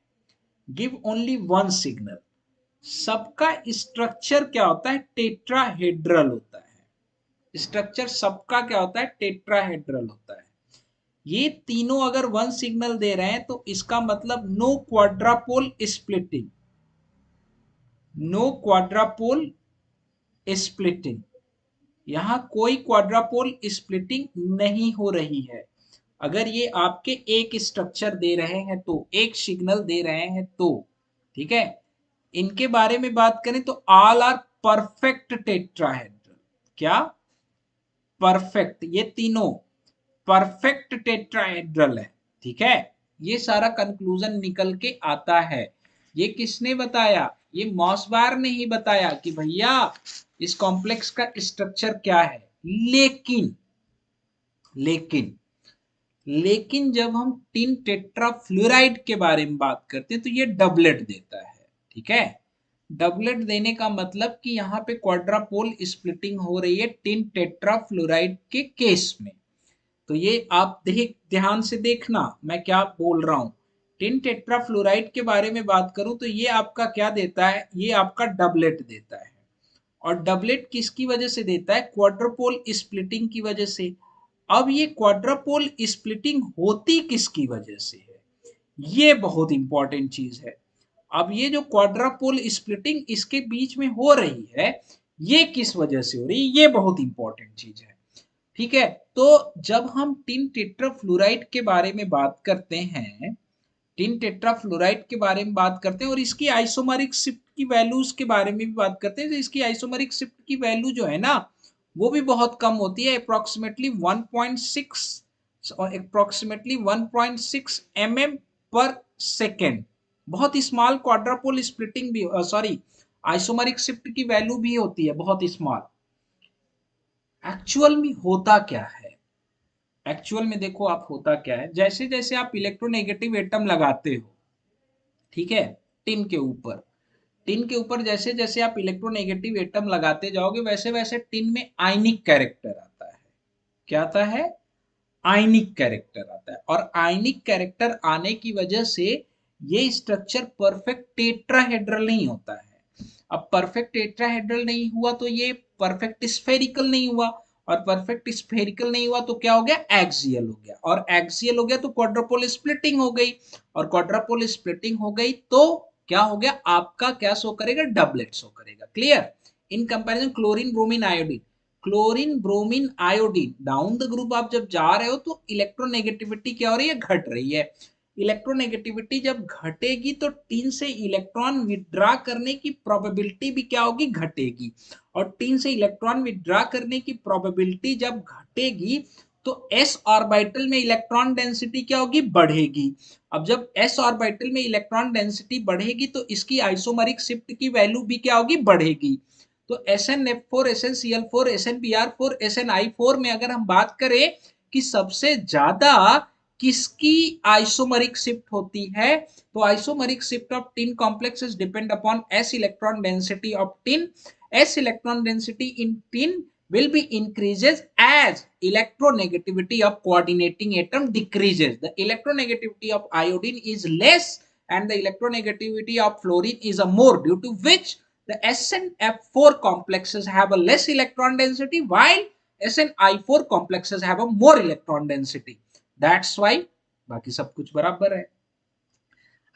गिव ओनली 1 सिग्नल। सबका स्ट्रक्चर क्या होता है, टेट्राहेड्रल होता है। स्ट्रक्चर सबका क्या होता है, टेट्राहेड्रल होता है। ये तीनों अगर 1 सिग्नल दे रहे हैं तो इसका मतलब नो क्वाड्रापोल स्प्लिटिंग, नो क्वाड्रापोल स्प्लिटिंग, यहां कोई क्वाड्रापोल स्प्लिटिंग नहीं हो रही है। अगर ये आपके एक स्ट्रक्चर दे रहे हैं तो, एक सिग्नल दे रहे हैं तो, ठीक है, इनके बारे में बात करें तो ऑल आर परफेक्ट टेट्राहेड्रल। क्या, परफेक्ट, ये तीनों परफेक्ट टेट्राहेड्रल है, ठीक है। ये सारा कंक्लूजन निकल के आता है। ये किसने बताया, ये मॉसबायर ने ही बताया कि भैया इस कॉम्प्लेक्स का स्ट्रक्चर क्या है। लेकिन लेकिन लेकिन जब हम टिन टेट्राफ्लोराइड के बारे में बात करते हैं तो ये डबलेट देता है, ठीक है। डबलेट देने का मतलब कि यहाँ पे क्वाड्रापोल स्प्लिटिंग हो रही है टिन टेट्राफ्लोराइड के केस में। तो ये आप ध्यान से देखना मैं क्या बोल रहा हूँ। टिन टेट्राफ्लोराइड के बारे में बात करूं तो ये आपका क्या देता है, ये आपका डबलेट देता है। और डबलेट किसकी वजह से देता है, क्वाड्रपोल स्प्लिटिंग की वजह से। अब ये क्वाड्रपोल स्प्लिटिंग होती किसकी वजह से है, ये बहुत इंपॉर्टेंट चीज है। अब ये जो क्वाड्रापोल स्प्लिटिंग इसके बीच में हो रही है, ये किस वजह से हो रही है, ये बहुत इंपॉर्टेंट चीज है, ठीक है। तो जब हम टिन टेट्राफ्लोराइड के बारे में बात करते हैं, टिन टेट्राफ्लोराइड के बारे में बात करते हैं और इसकी आइसोमेरिक शिफ्ट की वैल्यूज के बारे में भी बात करते हैं, तो इसकी आइसोमेरिक शिफ्ट की वैल्यू जो है ना वो भी बहुत कम होती है, अप्रोक्सीमेटली 1.6 mm पर सेकेंड। बहुत स्मॉल क्वाड्रापोल स्प्लिटिंग भी, सॉरी, आइसोमेरिक शिफ्ट की वैल्यू भी होती है बहुत स्मॉल। एक्चुअल में होता क्या है, एक्चुअल में देखो आप होता क्या है, जैसे जैसे आप इलेक्ट्रोनेगेटिव एटम लगाते हो, ठीक है, टिन के ऊपर, टिन के ऊपर जैसे जैसे आप इलेक्ट्रोनेगेटिव एटम लगाते जाओगे वैसे वैसे टिन में आयनिक कैरेक्टर आता है। क्या आता है, आयनिक कैरेक्टर आता है, और आयनिक कैरेक्टर आने की वजह से ये स्ट्रक्चर परफेक्ट टेट्राहेड्रल नहीं होता है। अब परफेक्ट टेट्राहेड्रल नहीं हुआ तो ये परफेक्ट स्फेरिकल नहीं हुआ, और परफेक्ट स्फेरिकल नहीं हुआ तो क्या हो गया, एक्सियल हो गया, और एक्सियल हो गया तो क्वाड्रपोल स्प्लिटिंग हो गई, और क्वाड्रपोल स्प्लिटिंग हो गई तो क्या हो गया, आपका क्या शो करेगा, डबलेट शो करेगा। Clear. In comparison chlorine bromine iodine, chlorine bromine iodine down the group आप जब जा रहे हो तो इलेक्ट्रोनेगेटिविटी क्या हो रही है, घट रही है। इलेक्ट्रोनेगेटिविटी जब घटेगी तो टीन से इलेक्ट्रॉन विड्रॉ करने की प्रोबेबिलिटी भी क्या होगी, घटेगी। और टीन से इलेक्ट्रॉन विड्रॉ करने की प्रोबेबिलिटी जब घटेगी तो s ऑर्बिटल में इलेक्ट्रॉन डेंसिटी क्या होगी, बढ़ेगी। अब जब s ऑर्बिटल में इलेक्ट्रॉन डेंसिटी बढ़ेगी तो इसकी आइसोमरिक शिफ्ट की वैल्यू भी क्या होगी, बढ़ेगी। तो SnF4 SnCl4 SnBr4 SnI4 में अगर हम बात करें कि सबसे ज्यादा किसकी आइसोमरिक शिफ्ट होती है, तो isomeric shift of tin complexes depend upon s electron density of tin. s electron density in tin will be increases as electronegativity of coordinating atom decreases. The electronegativity of iodine is less and the electronegativity of fluorine is a more, due to which the SnF4 complexes have a less electron density while SnI4 complexes have a more electron density. That's why बाकी सब कुछ बराबर है।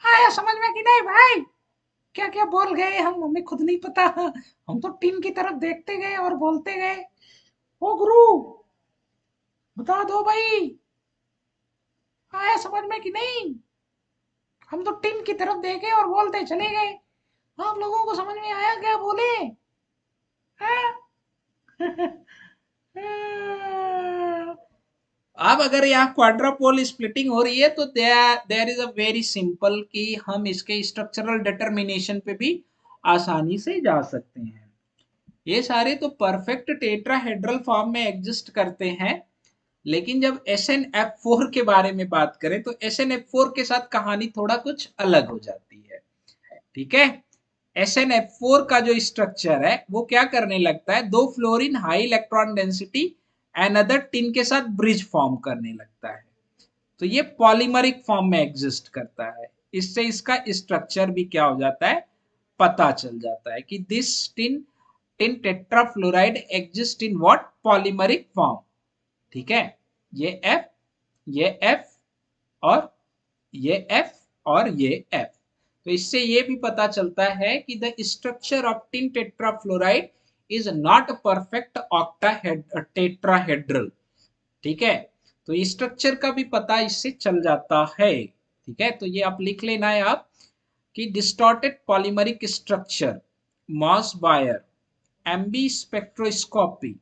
आया समझ में कि नहीं भाई? क्या क्या बोल गए हम, हमें खुद नहीं पता। हम तो टीम की तरफ देखते गए और बोलते गए। ओ गुरु बता दो भाई, आया समझ में कि नहीं? हम तो टीम की तरफ देखे और बोलते चले गए। आप लोगों को समझ में आया क्या बोले? अब अगर यहाँ क्वाड्रापोल स्प्लिटिंग हो रही है तो there is a very simple कि हम इसके स्ट्रक्चरल डिटर्मिनेशन पे भी आसानी से जा सकते हैं। ये सारे तो परफेक्ट टेट्राहेड्रल फॉर्म में एग्जिस्ट करते हैं, लेकिन जब SnF4 के बारे में बात करें तो SnF4 के साथ कहानी थोड़ा कुछ अलग हो जाती है। ठीक है, SnF4 का जो स्ट्रक्चर है वो क्या करने लगता है, दो fluorine high electron density another tin के साथ ब्रिज फॉर्म करने लगता है। तो ये पॉलीमरिक फॉर्म में एग्जिस्ट करता है। इससे इसका स्ट्रक्चर भी क्या हो जाता है, पता चल जाता है कि this tin tin tetrafluoride exist in what, polymeric form. ठीक है, ये F, ये F और ये F और ये F। तो इससे ये भी पता चलता है कि the structure of tin tetrafluoride is not perfect tetrahedral. ठीक है, तो स्ट्रक्चर का भी पता इससे चल जाता है। ठीक है, तो ये आप लिख लेना है आप कि distorted polymeric structure Mossbauer MB spectroscopy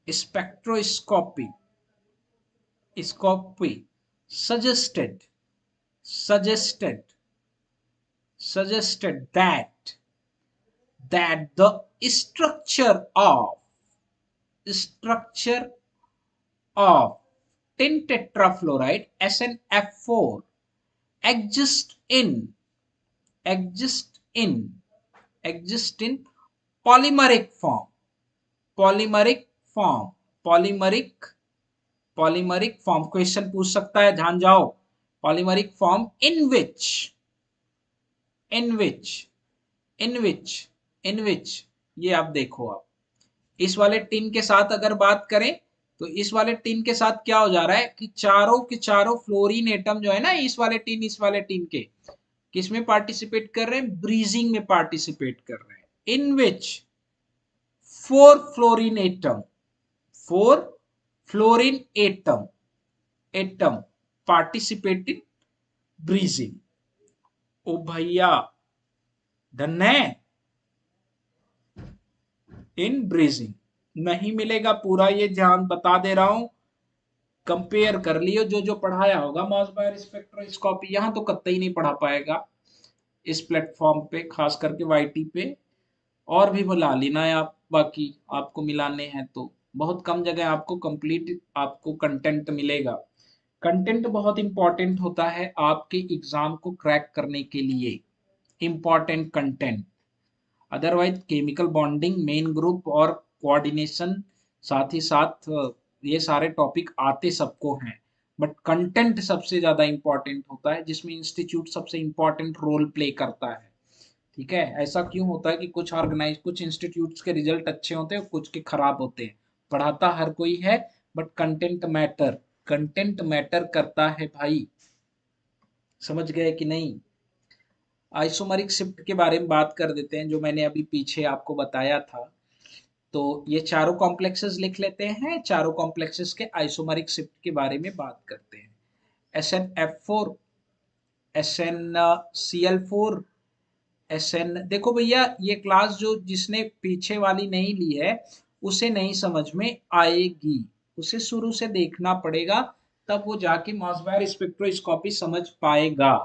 spectroscopy scopy suggested suggested suggested that the structure of tin tetrafluoride SnF4 exist in exist in exist in polymeric form polymeric form polymeric polymeric form question पूछ सकता है, ध्यान जाओ। polymeric form in which in which in which in which ये आप देखो, आप इस वाले टिन के साथ अगर बात करें तो इस वाले टिन के साथ क्या हो जा रहा है कि चारों के चारों फ्लोरीन एटम जो है ना, इस वाले टिन के किस में पार्टिसिपेट कर रहे हैं, ब्रीजिंग में पार्टिसिपेट कर रहे हैं। In which four fluorine atom participate in bridging. ओ भैया डन है, इन ब्रीजिंग नहीं मिलेगा पूरा, ये ध्यान बता दे रहा हूं। कंपेयर कर लियो जो जो पढ़ाया होगा मॉस बायर स्पेक्ट्रोस्कोपी, यहाँ तो कतई नहीं पढ़ा पाएगा इस प्लेटफॉर्म पे, खास करके वाईटी पे। और भी बुला लेना है आप, बाकी आपको मिलाने हैं तो बहुत कम जगह आपको कंप्लीट आपको कंटेंट मिलेगा। कंटेंट बहुत इंपॉर्टेंट होता है आपके एग्जाम को क्रैक करने के लिए, important content. Otherwise chemical bonding, main group और कोऑर्डिनेशन साथ ही साथ ये सारे टॉपिक आते सबको हैं, बट कंटेंट सबसे ज्यादा इंपॉर्टेंट होता है जिसमें इंस्टीट्यूट सबसे इंपॉर्टेंट रोल प्ले करता है। ठीक है, ऐसा क्यों होता है कि कुछ इंस्टीट्यूट्स के रिजल्ट अच्छे होते हैं, कुछ के खराब होते हैं। पढ़ाता हर कोई है बट कंटेंट मैटर करता है भाई, समझ गए कि नहीं। आइसोमरिक शिफ्ट के बारे में बात कर देते हैं, जो मैंने अभी पीछे आपको बताया था। तो ये चारों कॉम्प्लेक्सेस लिख लेते हैं। चारों कॉम्प्लेक्सेस के आइसोमरिक शिफ्ट के बारे में बात करते हैं। SnF4, SnCl4, SN। देखो भैया, ये क्लास जो जिसने पीछे वाली नहीं ली है उसे नहीं समझ में आएगी, उसे शुरू से देखना पड़ेगा, तब वो जाके मॉसबेयर स्पेक्ट्रोस्कोपी समझ पाएगा।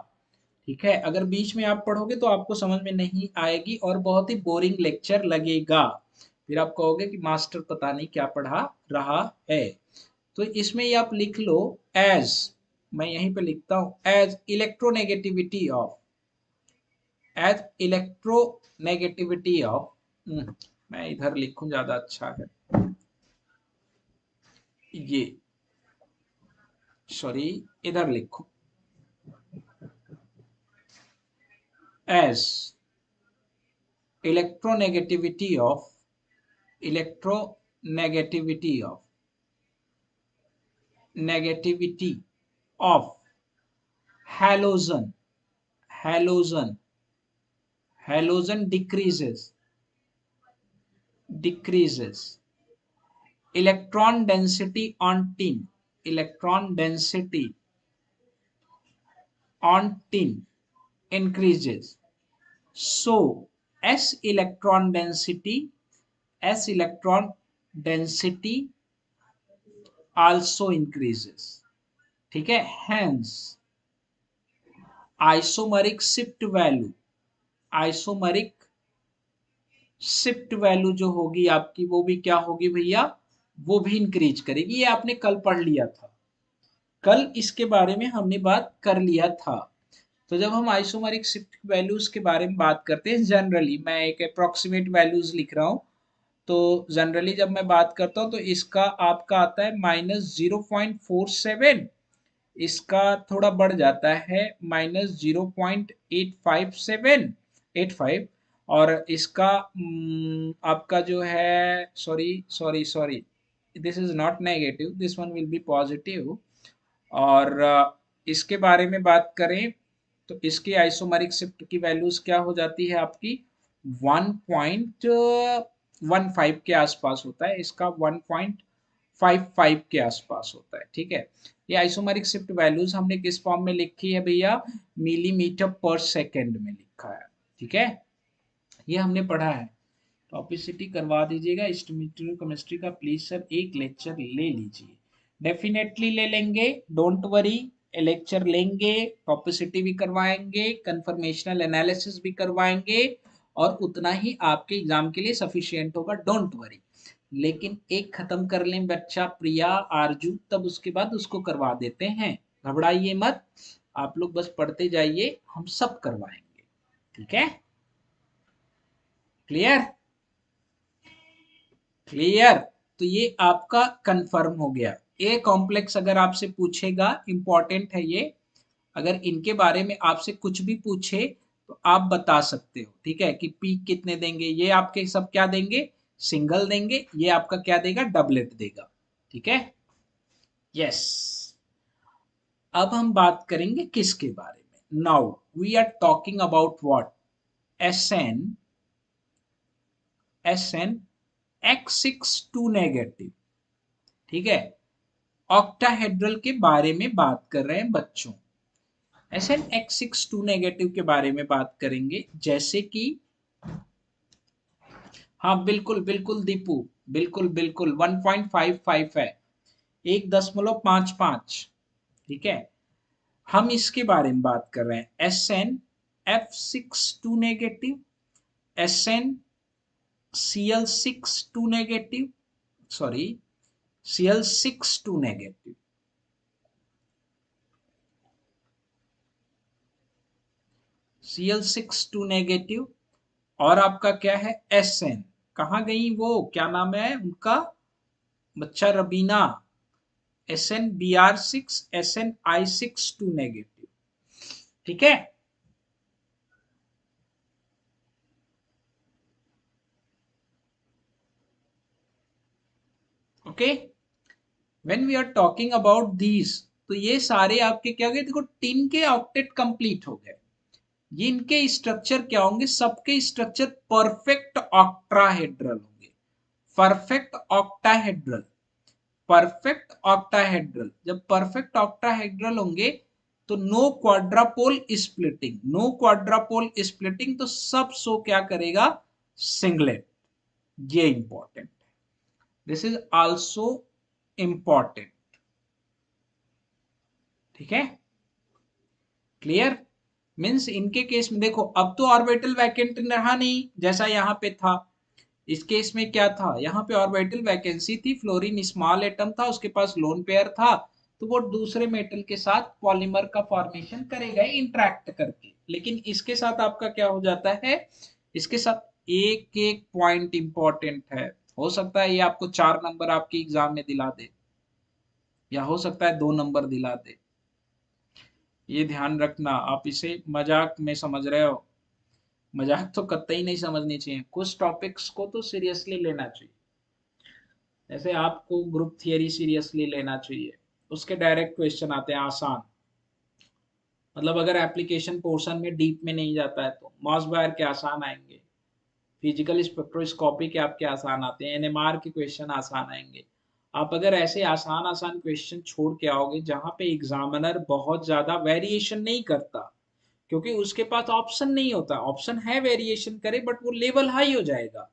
ठीक है, अगर बीच में आप पढ़ोगे तो आपको समझ में नहीं आएगी और बहुत ही बोरिंग लेक्चर लगेगा। फिर आप कहोगे कि मास्टर पता नहीं क्या पढ़ा रहा है। तो इसमें ही आप लिख लो एज, मैं यहीं पे लिखता हूं, as electronegativity of, as electronegativity of, मैं इधर लिखूं ज्यादा अच्छा है, ये सॉरी इधर लिखूं, as electronegativity of, electronegativity of, negativity of halogen, halogen, halogen decreases electron density on tin, electron density on tin increases, so s electron density also increases। ठीक है, hence isomeric shift value, isomeric shift value जो होगी आपकी वो भी क्या होगी भैया, वो भी इंक्रीज करेगी। ये आपने कल पढ़ लिया था, कल इसके बारे में हमने बात कर लिया था। तो जब हम आइसोमरिक शिफ्ट वैल्यूज के बारे में बात करते हैं, जनरली मैं एक अप्रोक्सीमेट वैल्यूज लिख रहा हूँ, तो जनरली जब मैं बात करता हूँ तो इसका आपका आता है -0.47, इसका थोड़ा बढ़ जाता है -0.857, और इसका आपका जो है, sorry sorry sorry, this is not negative, this one will be positive. और इसके बारे में बात करें तो इसकी आइसोमेरिक शिफ्ट की वैल्यूज क्या हो जाती है आपकी, 1.15 के आसपास होता है, इसका 1.55 के आसपास होता है। ठीक है, ये आइसोमेरिक शिफ्ट वैल्यूज हमने किस फॉर्म में लिखी है भैया, मिलीमीटर पर सेकेंड में लिखा है। ठीक है, ये हमने पढ़ा है। टॉपिसिटी करवा दीजिएगा, केमिस्ट्री का प्लीज सर एक लेक्चर ले लीजिए, डेफिनेटली ले लेंगे, डोंट वरी, लेक्चर लेंगे, टॉपिसिटी भी करवाएंगे, कंफर्मेशनल एनालिसिस भी करवाएंगे, और उतना ही आपके एग्जाम के लिए सफिशिएंट होगा, डोंट वरी। लेकिन एक खत्म कर लें बच्चा, प्रिया आरजू, तब उसके बाद उसको करवा देते हैं, घबराइए मत, आप लोग बस पढ़ते जाइए, हम सब करवाएंगे। ठीक है, क्लियर, क्लियर। तो ये आपका कंफर्म हो गया। ए कॉम्प्लेक्स अगर आपसे पूछेगा, इंपॉर्टेंट है ये, अगर इनके बारे में आपसे कुछ भी पूछे तो आप बता सकते हो। ठीक है, कि पी कितने देंगे, ये आपके सब क्या देंगे, सिंगल देंगे, ये आपका क्या देगा, डबलेट देगा। ठीक है, यस। अब हम बात करेंगे किसके बारे में, now we are talking about what, SN X62 negative. ठीक है, ऑक्टाहेड्रल के बारे में बात कर रहे हैं बच्चों। SN X62 नेगेटिव के बारे में बात करेंगे, जैसे कि, हाँ बिल्कुल बिल्कुल दीपू, बिल्कुल बिल्कुल 1.55 है, 1.55। ठीक है, हम इसके बारे में बात कर रहे हैं, SnF62 negative, SnCl62 negative, sorry Cl62 negative, Cl62 negative, और आपका क्या है, Sn, कहाँ गई वो, क्या नाम है उनका, बच्चा रबीना, SnBr6, SnI62 नेगेटिव। ठीक है, okay, when we are talking about these, तो ये सारे आपके क्या गए, देखो टिन के ऑक्टेट कंप्लीट हो गए, ये इनके स्ट्रक्चर क्या होंगे, सबके स्ट्रक्चर परफेक्ट ऑक्ट्राहेड्रल होंगे, परफेक्ट ऑक्टाहेड्रल, परफेक्ट ऑक्टाहेड्रल, जब परफेक्ट ऑक्टाहेड्रल होंगे तो नो क्वाड्रापोल स्प्लिटिंग, नो क्वाड्रापोल स्प्लिटिंग, तो सब शो क्या करेगा, सिंगलेट। ये इंपॉर्टेंट है, दिस इज आल्सो इंपॉर्टेंट। ठीक है, क्लियर। मीन्स इनके केस में देखो, अब तो ऑर्बिटल वैकेंट रहा नहीं जैसा यहाँ पे था। इस केस में क्या था, यहाँ पे ऑर्बिटल वैकेंसी थी, फ्लोरीन स्मॉल एटम था, उसके पास लोन पेयर था, तो वो दूसरे मेटल के साथ पॉलीमर का फॉर्मेशन करेगा इंटरेक्ट करके। लेकिन इसके साथ आपका क्या हो जाता है, इसके साथ एक एक पॉइंट इंपॉर्टेंट है। हो सकता है ये आपको 4 नंबर आपके एग्जाम में दिला दे, या हो सकता है 2 नंबर दिला दे। ये ध्यान रखना, आप इसे मजाक में समझ रहे हो, मजाक तो कतई नहीं समझनी चाहिए, कुछ टॉपिक्स को तो सीरियसली लेना चाहिए। जैसे आपको ग्रुप थियरी सीरियसली लेना चाहिए, उसके डायरेक्ट क्वेश्चन आते हैं आसान, मतलब अगर एप्लीकेशन पोर्शन में डीप में नहीं जाता है तो मॉस बायर के आसान आएंगे, फिजिकल स्पेक्ट्रोस्कोपी के आपके आसान आते हैं, एनएमआर के क्वेश्चन आसान आएंगे। आप अगर ऐसे आसान आसान क्वेश्चन छोड़ के आओगे जहां पे एग्जामिनर बहुत ज्यादा वेरिएशन नहीं करता, क्योंकि उसके पास ऑप्शन नहीं होता, ऑप्शन है वेरिएशन करे बट वो लेवल हाई हो जाएगा।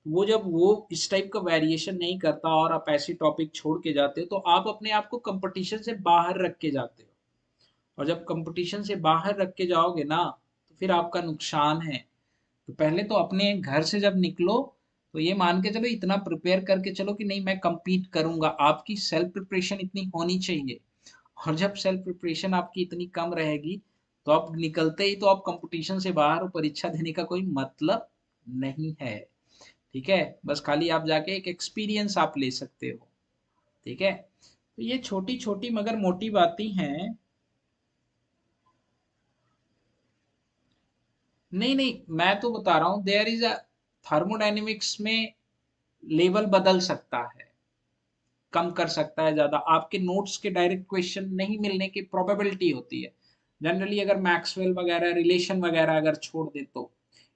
वो जब वो इस टाइप का वेरिएशन नहीं करता और आप ऐसी टॉपिक छोड़ के जाते हो तो आप अपने आप को कंपटीशन से बाहर रख के जाते हो, और जब कंपटीशन से बाहर रख के जाओगे ना तो फिर आपका नुकसान है। तो पहले तो अपने घर से जब निकलो तो ये मान के चलो, इतना प्रिपेयर करके चलो कि नहीं मैं compete करूंगा, आपकी सेल्फ प्रिपरेशन इतनी होनी चाहिए। और जब सेल्फ प्रिपरेशन आपकी इतनी कम रहेगी तो आप निकलते ही तो आप कंपटीशन से बाहर हो, परीक्षा देने का कोई मतलब नहीं है। ठीक है, बस खाली आप जाके एक एक्सपीरियंस आप ले सकते हो। ठीक है, तो ये छोटी छोटी मगर मोटी बातें हैं। नहीं नहीं, मैं तो बता रहा हूँ देयर इज अ, थर्मोडायनेमिक्स में लेवल बदल सकता है, कम कर सकता है, ज्यादा आपके नोट्स के डायरेक्ट क्वेश्चन नहीं मिलने की प्रोबेबिलिटी होती है। जनरली अगर मैक्सवेल वगैरह रिलेशन वगैरह अगर छोड़ दे तो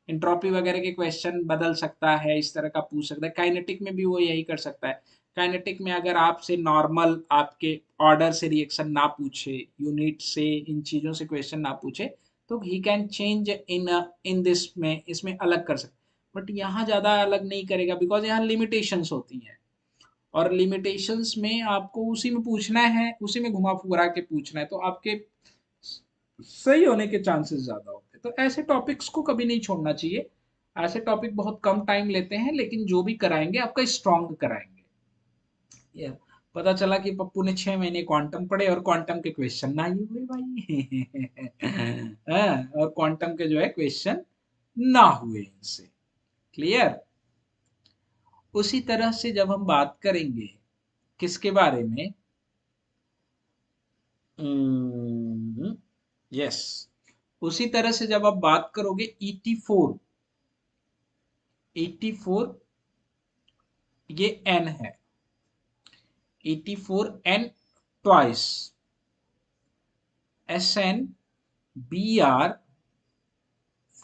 इंट्रोपी वगैरह के क्वेश्चन बदल सकता है, इस तरह का पूछ सकता है। काइनेटिक में भी वो यही कर सकता है। काइनेटिक में अगर आपसे नॉर्मल आपके ऑर्डर से रिएक्शन ना पूछे, यूनिट से इन चीजों से क्वेश्चन ना पूछे, तो he can change in in this में, इसमें अलग कर सकते। बट यहाँ ज्यादा अलग नहीं करेगा बिकॉज यहाँ लिमिटेशंस होती हैं, और लिमिटेशंस में आपको उसी में पूछना है, उसी में घुमा फुरा के पूछना है, तो आपके सही होने के चांसेस ज्यादा होते हैं। तो ऐसे टॉपिक्स को कभी नहीं छोड़ना चाहिए। ऐसे टॉपिक बहुत कम टाइम लेते हैं, लेकिन जो भी कराएंगे आपका स्ट्रांग कराएंगे। ये पता चला कि पप्पू ने 6 महीने क्वांटम पढ़े और क्वांटम के क्वेश्चन ना ही हुए भाई। हाँ, और क्वांटम के जो है क्वेश्चन ना हुए इनसे। क्लियर। उसी तरह से जब हम बात करेंगे किसके बारे में, यस, उसी तरह से जब आप बात करोगे 84, 84 ये एन है, 84 N twice, S N, B R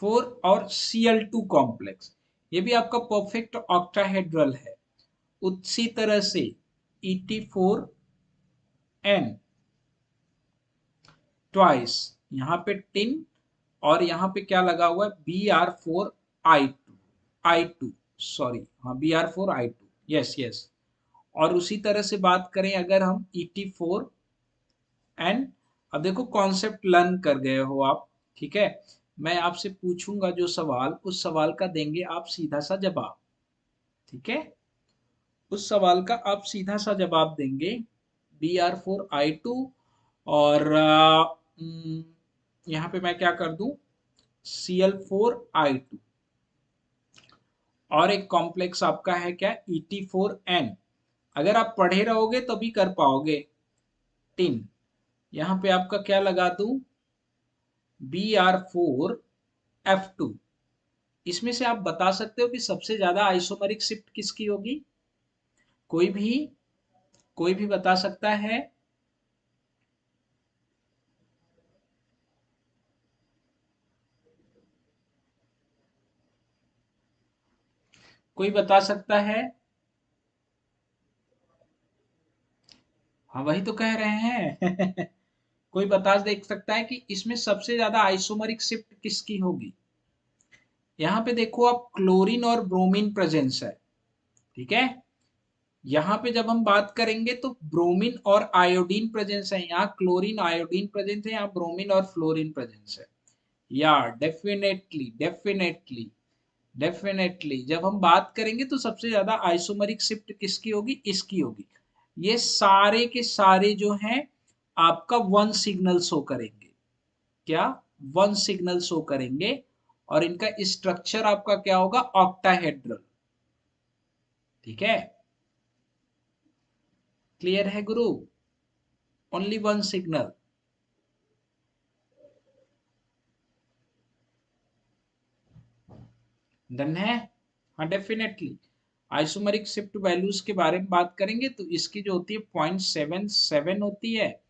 4 और Cl2 कॉम्प्लेक्स, ये भी आपका परफेक्ट ऑक्टाहेड्रल है। उसी तरह से 84 एन ट्वाइस, यहाँ पे टिन, और यहाँ पे क्या लगा हुआ है, Br4I2, I2, सॉरी, हाँ Br4I2, यस यस। और उसी तरह से बात करें अगर हम Et4N, अब देखो कॉन्सेप्ट लर्न कर गए हो आप। ठीक है, मैं आपसे पूछूंगा जो सवाल, उस सवाल का देंगे आप सीधा सा जवाब। ठीक है, उस सवाल का आप सीधा सा जवाब देंगे, Br4I2, और यहाँ पे मैं क्या कर दूं, Cl4I2, और एक कॉम्प्लेक्स आपका है क्या, Et4N। अगर आप पढ़े रहोगे तो भी कर पाओगे। टिन, यहाँ पे आपका क्या लगा दूं, Br4F2। इसमें से आप बता सकते हो कि सबसे ज्यादा आइसोमरिक शिफ्ट किसकी होगी, कोई भी, कोई भी बता सकता है। कोई बता सकता है। हाँ वही तो कह रहे हैं। कोई बता देख सकता है कि इसमें सबसे ज्यादा आइसोमरिक शिफ्ट किसकी होगी? यहाँ पे देखो आप, क्लोरीन और ब्रोमीन प्रेजेंस है, ठीक है। यहाँ पे जब हम बात करेंगे तो ब्रोमीन और आयोडीन प्रेजेंस है, यहाँ क्लोरीन आयोडीन प्रेजेंस है, यहाँ ब्रोमीन और फ्लोरीन प्रेजेंस है। या डेफिनेटली डेफिनेटली डेफिनेटली जब हम बात करेंगे तो सबसे ज्यादा आइसोमरिक शिफ्ट किसकी होगी? इसकी होगी। ये सारे के सारे जो हैं आपका वन सिग्नल शो करेंगे। क्या? वन सिग्नल शो करेंगे। और इनका स्ट्रक्चर आपका क्या होगा? ऑक्टाहेड्रल। ठीक है, क्लियर है गुरु? Only one signal. डन है? हाँ डेफिनेटली। आइसोमरिक शिफ्ट वैल्यूज के बारे में बात करेंगे तो इसकी जो होती है 0.77 होती है,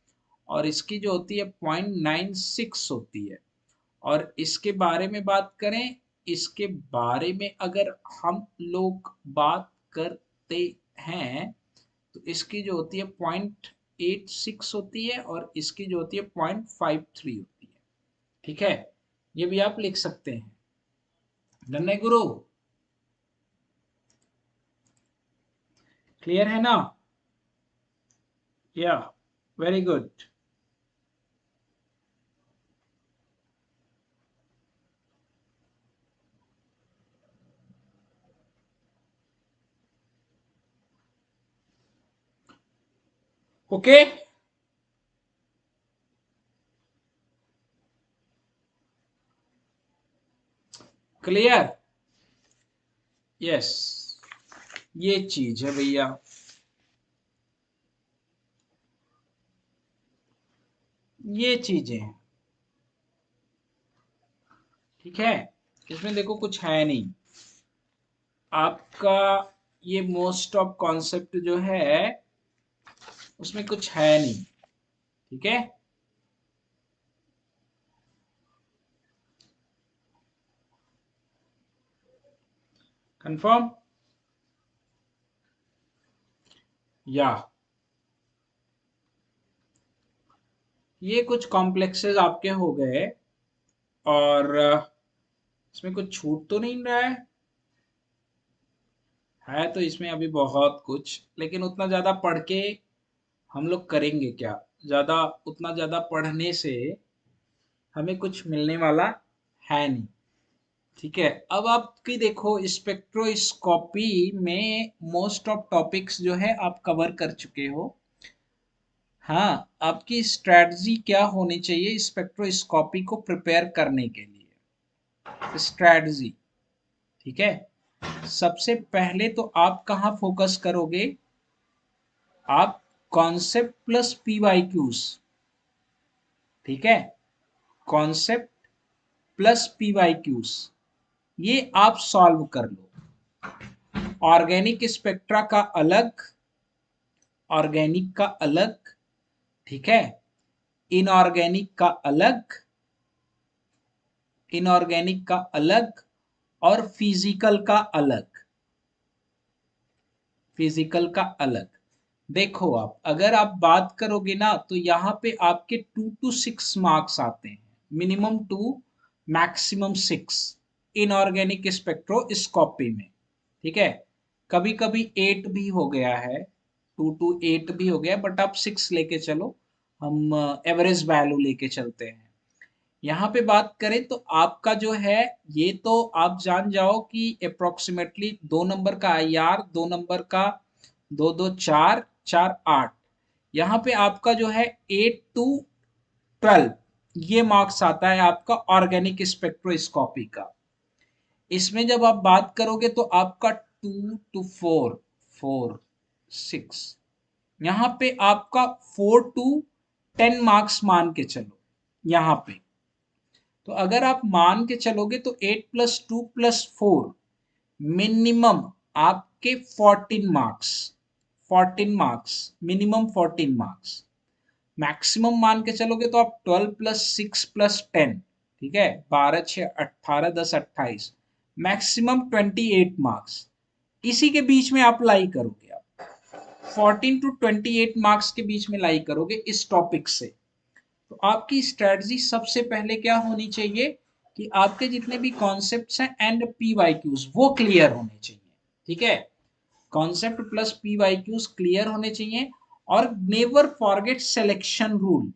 और इसकी जो होती है 0.96 होती है। और इसके बारे में बात करें, इसके बारे में अगर हम लोग बात करते हैं तो इसकी जो होती है 0.86 होती है, और इसकी जो होती है 0.53 होती है। ठीक है, ये भी आप लिख सकते हैं। डन है गुरु? क्लियर है ना? या, very good. Okay, clear? Yes, ये चीज है भैया। ये चीजें हैं, ठीक है। इसमें देखो कुछ है नहीं आपका, ये मोस्ट ऑफ कॉन्सेप्ट जो है उसमें कुछ है नहीं। ठीक है, कंफर्म? या, ये कुछ कॉम्प्लेक्सेस आपके हो गए, और इसमें कुछ छूट तो नहीं रहा है तो इसमें अभी बहुत कुछ, लेकिन उतना ज्यादा पढ़ के हम लोग करेंगे क्या? ज्यादा, उतना ज्यादा पढ़ने से हमें कुछ मिलने वाला है नहीं। ठीक है, अब आपकी देखो स्पेक्ट्रोस्कोपी में मोस्ट ऑफ टॉपिक्स जो है आप कवर कर चुके हो। हाँ, आपकी स्ट्रेटजी क्या होनी चाहिए स्पेक्ट्रोस्कोपी को प्रिपेयर करने के लिए? स्ट्रेटजी, ठीक है। सबसे पहले तो आप कहाँ फोकस करोगे? आप कॉन्सेप्ट प्लस पीवाईक्यूज, ठीक है, कॉन्सेप्ट प्लस पीवाईक्यूज, ये आप सॉल्व कर लो। ऑर्गेनिक स्पेक्ट्रा का अलग, ऑर्गेनिक का अलग, ठीक है, इनऑर्गेनिक का अलग, इनऑर्गेनिक का अलग, और फिजिकल का अलग, फिजिकल का अलग। देखो आप, अगर आप बात करोगे ना तो यहाँ पे आपके 2 to 6 मार्क्स आते हैं, मिनिमम 2, मैक्सिमम 6, इनऑर्गेनिक स्पेक्ट्रोस्कोपी में। ठीक है, कभी कभी 8 भी हो गया है, 2 to 8 भी हो गया, बट आप 6 लेके चलो, हम एवरेज वैल्यू लेके चलते हैं। यहाँ पे बात करें तो आपका जो है, ये तो आप जान जाओ कि अप्रोक्सीमेटली 2 नंबर का IR, 2 नंबर का 2 2 4 4 8, यहाँ पे आपका जो है 8 to 12, ये मार्क्स आता है आपका ऑर्गेनिक स्पेक्ट्रोस्कोपी का। इसमें जब आप बात करोगे तो आपका 2 to 4, 4 6, यहाँ पे आपका 4 to 10 मार्क्स मान के चलो यहाँ पे। तो अगर आप मान के चलोगे तो 8 + 2 + 4, मिनिमम आपके 14 marks, 14 marks, minimum 14 marks. Maximum मान के चलोगे तो आप 12 + 6 + 10, ठीक है, 12 6 18 10 28, मैक्सिमम 28 मार्क्स। इसी के बीच में अप्लाई करोगे आप। 14 टू 28 मार्क्स के बीच में लाई करोगे इस टॉपिक से, तो आपकी स्ट्रेटजी सबसे पहले क्या होनी चाहिए कि आपके जितने भी कॉन्सेप्ट्स हैं एंड पीवाईक्यूज वो क्लियर होने चाहिए। ठीक है, कॉन्सेप्ट प्लस पीवाईक्यूज क्लियर होने चाहिए। और never forget selection rule.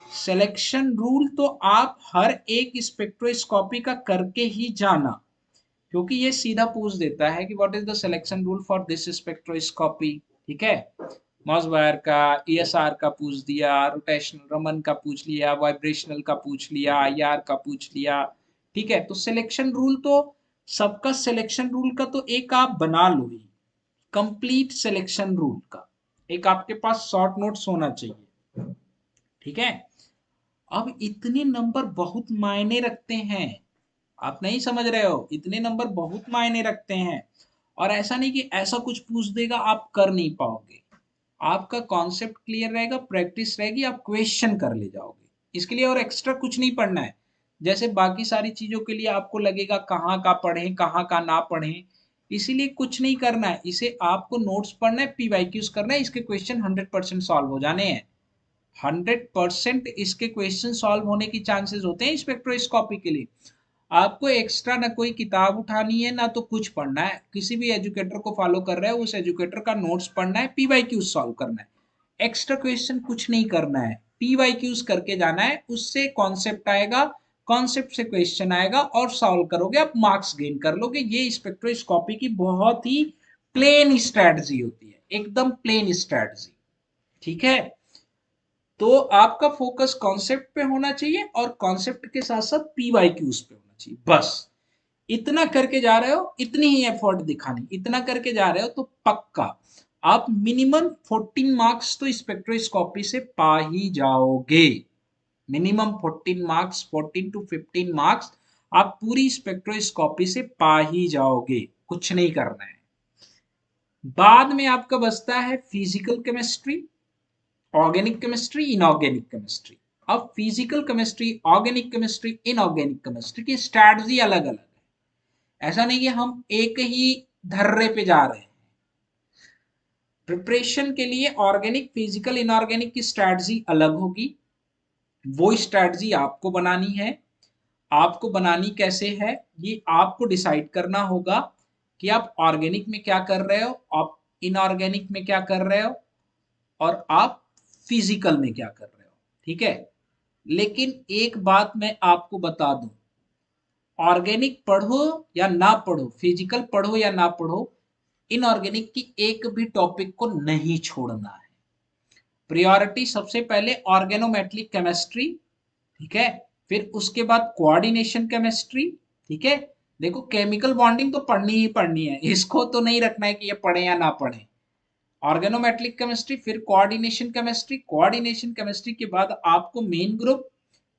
Selection rule तो आप हर एक स्पेक्ट्रोस्कोपी का करके ही जाना, क्योंकि ये सीधा पूछ देता है कि what is the selection rule for this spectroscopy. ठीक है, मॉसबायर का, ईएसआर का पूछ दिया, रोटेशनल रमन का पूछ लिया, वाइब्रेशनल का पूछ लिया, आईआर का पूछ लिया। ठीक है, तो सिलेक्शन रूल तो सबका, सिलेक्शन रूल का तो एक आप बना लो ही, कंप्लीट सिलेक्शन रूल का एक आपके पास शॉर्ट नोट्स होना चाहिए। ठीक है, अब इतने नंबर बहुत मायने रखते हैं, आप नहीं समझ रहे हो, इतने नंबर बहुत मायने रखते हैं। और ऐसा नहीं कि ऐसा कुछ पूछ देगा आप कर नहीं पाओगे। आपका कॉन्सेप्ट क्लियर रहेगा, प्रैक्टिस रहेगी, आप क्वेश्चन कर ले जाओगे। इसके लिए और एक्स्ट्रा कुछ नहीं पढ़ना है। जैसे बाकी सारी चीजों के लिए आपको लगेगा कहाँ का पढ़ें कहाँ का ना पढ़ें, इसीलिए कुछ नहीं करना है। इसे आपको नोट्स पढ़ना है, पीवाईक्यूज करना है, इसके क्वेश्चन 100% सॉल्व हो जाने हैं। 100% इसके क्वेश्चन सॉल्व होने की चांसेस होते हैं स्पेक्ट्रोस्कोपी के लिए। आपको एक्स्ट्रा ना कोई किताब उठानी है ना तो कुछ पढ़ना है, किसी भी एजुकेटर को फॉलो कर रहे हो उस एजुकेटर का नोट्स पढ़ना है, पीवाईक्यूज सॉल्व करना है। एक्स्ट्रा क्वेश्चन कुछ नहीं करना है, पीवाईक्यूज करके जाना है, उससे कॉन्सेप्ट आएगा, कॉन्सेप्ट से क्वेश्चन आएगा और सॉल्व करोगे, आप मार्क्स गेन कर लोगे। ये स्पेक्ट्रोस्कोपी की बहुत ही प्लेन स्ट्रेटजी होती है, एकदम प्लेन स्ट्रेटजी। ठीक है, तो आपका फोकस कॉन्सेप्ट पे होना चाहिए और कॉन्सेप्ट के साथ साथ पीवाईक्यूज पे होना चाहिए, बस। इतना करके जा रहे हो, इतनी ही एफर्ट दिखानी, इतना करके जा रहे हो तो पक्का आप मिनिमम 14 मार्क्स तो स्पेक्ट्रोस्कोपी से पा ही जाओगे। मिनिमम 14 मार्क्स, 14 टू 15 मार्क्स आप पूरी स्पेक्ट्रोस्कोपी से पा ही जाओगे, कुछ नहीं करना है। बाद में आपका बचता है physical chemistry, organic chemistry, inorganic chemistry. अब physical chemistry, organic chemistry, inorganic chemistry की स्ट्रैटेजी अलग अलग है। ऐसा नहीं कि हम एक ही धर्रे पे जा रहे हैं। प्रिपरेशन के लिए ऑर्गेनिक, फिजिकल, इनऑर्गेनिक की स्ट्रैटेजी अलग होगी, वो स्ट्रैटेजी आपको बनानी है। आपको बनानी कैसे है ये आपको डिसाइड करना होगा कि आप ऑर्गेनिक में क्या कर रहे हो, आप इनऑर्गेनिक में क्या कर रहे हो, और आप फिजिकल में क्या कर रहे हो। ठीक है, लेकिन एक बात मैं आपको बता दूं, ऑर्गेनिक पढ़ो या ना पढ़ो, फिजिकल पढ़ो या ना पढ़ो, इनऑर्गेनिक की एक भी टॉपिक को नहीं छोड़ना है। प्रायोरिटी सबसे पहले ऑर्गेनोमेट्रिक केमिस्ट्री। ठीक है, फिर उसके बाद कोऑर्डिनेशन केमिस्ट्री। ठीक है, देखो केमिकल बॉन्डिंग तो पढ़नी ही पढ़नी है, इसको तो नहीं रखना है कि ये पढ़े या ना पढ़े। ऑर्गेनोमेट्रिक केमिस्ट्री, फिर कोऑर्डिनेशन केमिस्ट्री, कोऑर्डिनेशन केमिस्ट्री के बाद आपको मेन ग्रुप,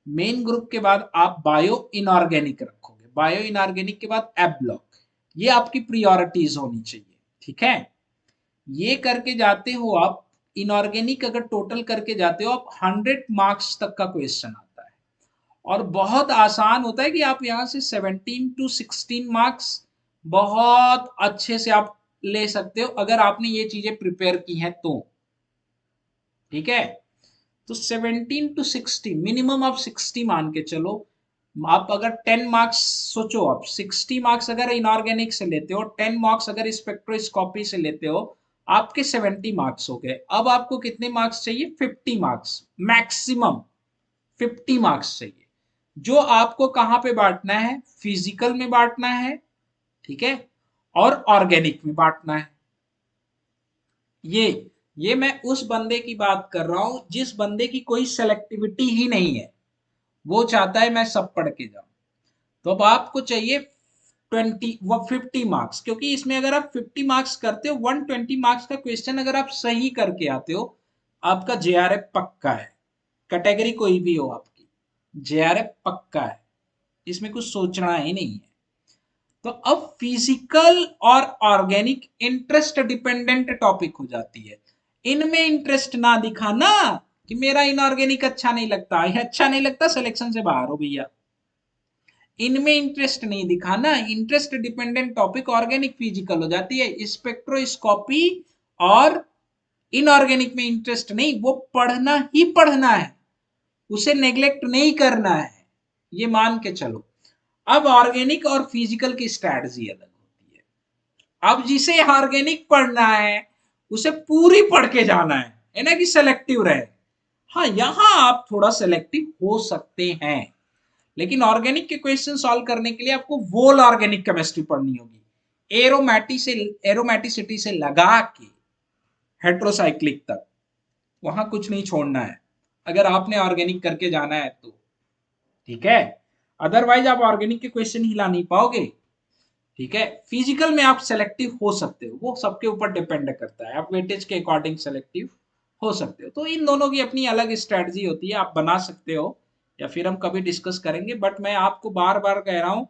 मेन ग्रुप के बाद आप बायो इनऑर्गेनिक रखोगे, बायो इनऑर्गेनिक के बाद एप ब्लॉक। ये आपकी प्रियोरिटीज होनी चाहिए। ठीक है, ये करके जाते हो आप, इनऑर्गेनिक अगर टोटल करके जाते हो आप 100 मार्क्स तक का क्वेश्चन आता है। और बहुत आसान होता है कि आप यहाँ से 17 टू 16 मार्क्स बहुत अच्छे से आप ले सकते हो अगर आपने ये चीजें प्रिपेयर की हैं तो। ठीक है, तो 17 टू 60, मिनिमम आप 60 मान के चलो। आप अगर 10 मार्क्स सोचो, आप 60 मार्क्स अगर इनऑर्गेनिक से लेते हो, 10 मार्क्स अगर स्पेक्ट्रोस्कोपी से लेते हो, आपके 70 मार्क्स हो गए। अब आपको कितने मार्क्स चाहिए, 50 मार्क्स, मैक्सिमम 50 मार्क्स चाहिए, जो आपको कहाँ पे बांटना है, फिजिकल में बांटना है। ठीक है, और ऑर्गेनिक में बांटना है। ये ये मैं उस बंदे की बात कर रहा हूं जिस बंदे की कोई सेलेक्टिविटी ही नहीं है, वो चाहता है मैं सब पढ़ के जाऊं। तो अब आपको चाहिए 50 मार्क्स, क्योंकि इसमें अगर आप 50 मार्क्स करते हो, 120 मार्क्स का क्वेश्चन अगर आप सही करके आते हो, आपका जेआरएफ पक्का है। कैटेगरी कोई भी हो आपकी, जेआरएफ पक्का है, इसमें कुछ सोचना ही नहीं है। तो अब फिजिकल और ऑर्गेनिक इंटरेस्ट डिपेंडेंट टॉपिक हो जाती है। इनमें इंटरेस्ट ना दिखाना कि मेरा इनऑर्गेनिक अच्छा नहीं लगता, ये अच्छा नहीं लगता, सिलेक्शन से बाहर हो भैया। इनमें इंटरेस्ट नहीं दिखाना, interest dependent topic organic physical हो जाती है, स्पेक्ट्रोस्कोपी और इनऑर्गेनिक में इंटरेस्ट नहीं, वो पढ़ना ही पढ़ना है, उसे नेग्लेक्ट नहीं करना है, ये मान के चलो। अब ऑर्गेनिक और फिजिकल की स्ट्रैटेजी अलग होती है। अब जिसे ऑर्गेनिक पढ़ना है उसे पूरी पढ़ के जाना है ना, कि सेलेक्टिव रहे। हाँ, यहां आप थोड़ा सेलेक्टिव हो सकते हैं, लेकिन ऑर्गेनिक के क्वेश्चन सॉल्व करने के लिए आपको वोल ऑर्गेनिक केमिस्ट्री पढ़नी होगी, एरोमेटिसिटी से लगा के हेट्रोसाइक्लिक तक, वहां कुछ नहीं छोड़ना है अगर आपने ऑर्गेनिक करके जाना है तो। ठीक है, अदरवाइज आप ऑर्गेनिक के क्वेश्चन हिला नहीं पाओगे। ठीक है, फिजिकल में आप सेलेक्टिव हो सकते हो, वो सबके ऊपर डिपेंड करता है, आप वेटेज के अकॉर्डिंग सेलेक्टिव हो सकते हो। तो इन दोनों की अपनी अलग स्ट्रेटजी होती है, आप बना सकते हो, या फिर हम कभी डिस्कस करेंगे। बट मैं आपको बार बार कह रहा हूं,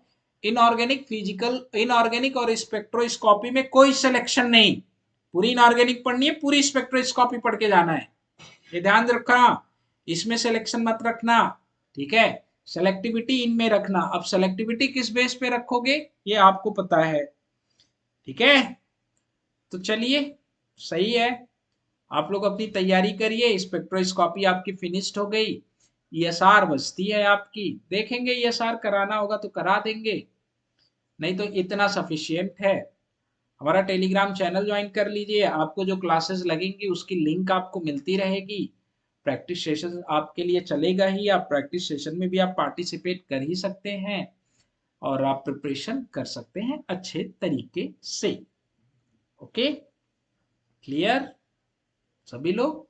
इनऑर्गेनिक फिजिकल, इनऑर्गेनिक और स्पेक्ट्रोस्कोपी में कोई सिलेक्शन नहीं, पूरी इनऑर्गेनिक पढ़नी है, पूरी स्पेक्ट्रोस्कोपी पढ़ के जाना है, ये ध्यान रखना, इसमें सिलेक्शन मत रखना। ठीक है, सेलेक्टिविटी इनमें रखना। अब सेलेक्टिविटी किस बेस पे रखोगे ये आपको पता है। ठीक है, तो चलिए, सही है, आप लोग अपनी तैयारी करिए, स्पेक्ट्रोस्कोपी आपकी फिनिश्ड हो गई, ईएसआर बचती है आपकी, देखेंगे ईएसआर कराना होगा तो करा देंगे, नहीं तो इतना सफिशियंट है। हमारा टेलीग्राम चैनल ज्वाइन कर लीजिए, आपको जो क्लासेस लगेंगी उसकी लिंक आपको मिलती रहेगी। प्रैक्टिस सेशन आपके लिए चलेगा ही, आप प्रैक्टिस सेशन में भी आप पार्टिसिपेट कर ही सकते हैं, और आप प्रिपरेशन कर सकते हैं अच्छे तरीके से। ओके, क्लियर, सभी लोग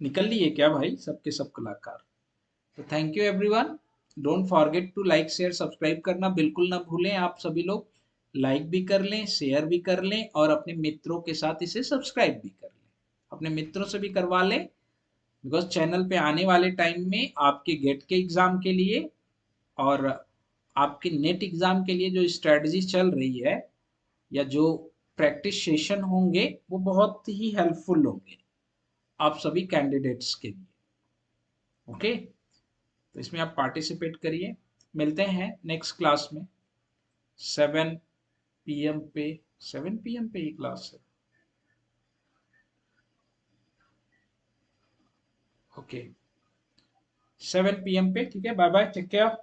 निकल लिए क्या भाई, सबके सब कलाकार? तो thank you everyone, don't forget to like share subscribe करना बिल्कुल ना भूलें। आप सभी लोग लाइक भी कर लें, शेयर भी कर लें, और अपने मित्रों के साथ इसे सब्सक्राइब भी कर लें, अपने मित्रों से भी करवा लें, बिकॉज चैनल पे आने वाले टाइम में आपके गेट के एग्जाम के लिए और आपके नेट एग्जाम के लिए जो स्ट्रेटजी चल रही है, या जो प्रैक्टिस सेशन होंगे, वो बहुत ही हेल्पफुल होंगे आप सभी कैंडिडेट्स के लिए। ओके, तो इसमें आप पार्टिसिपेट करिए। मिलते हैं नेक्स्ट क्लास में 7 PM पे, 7 PM पे ही क्लास है। ओके, 7 PM पे, ठीक है, बाय बाय, टेक केयर।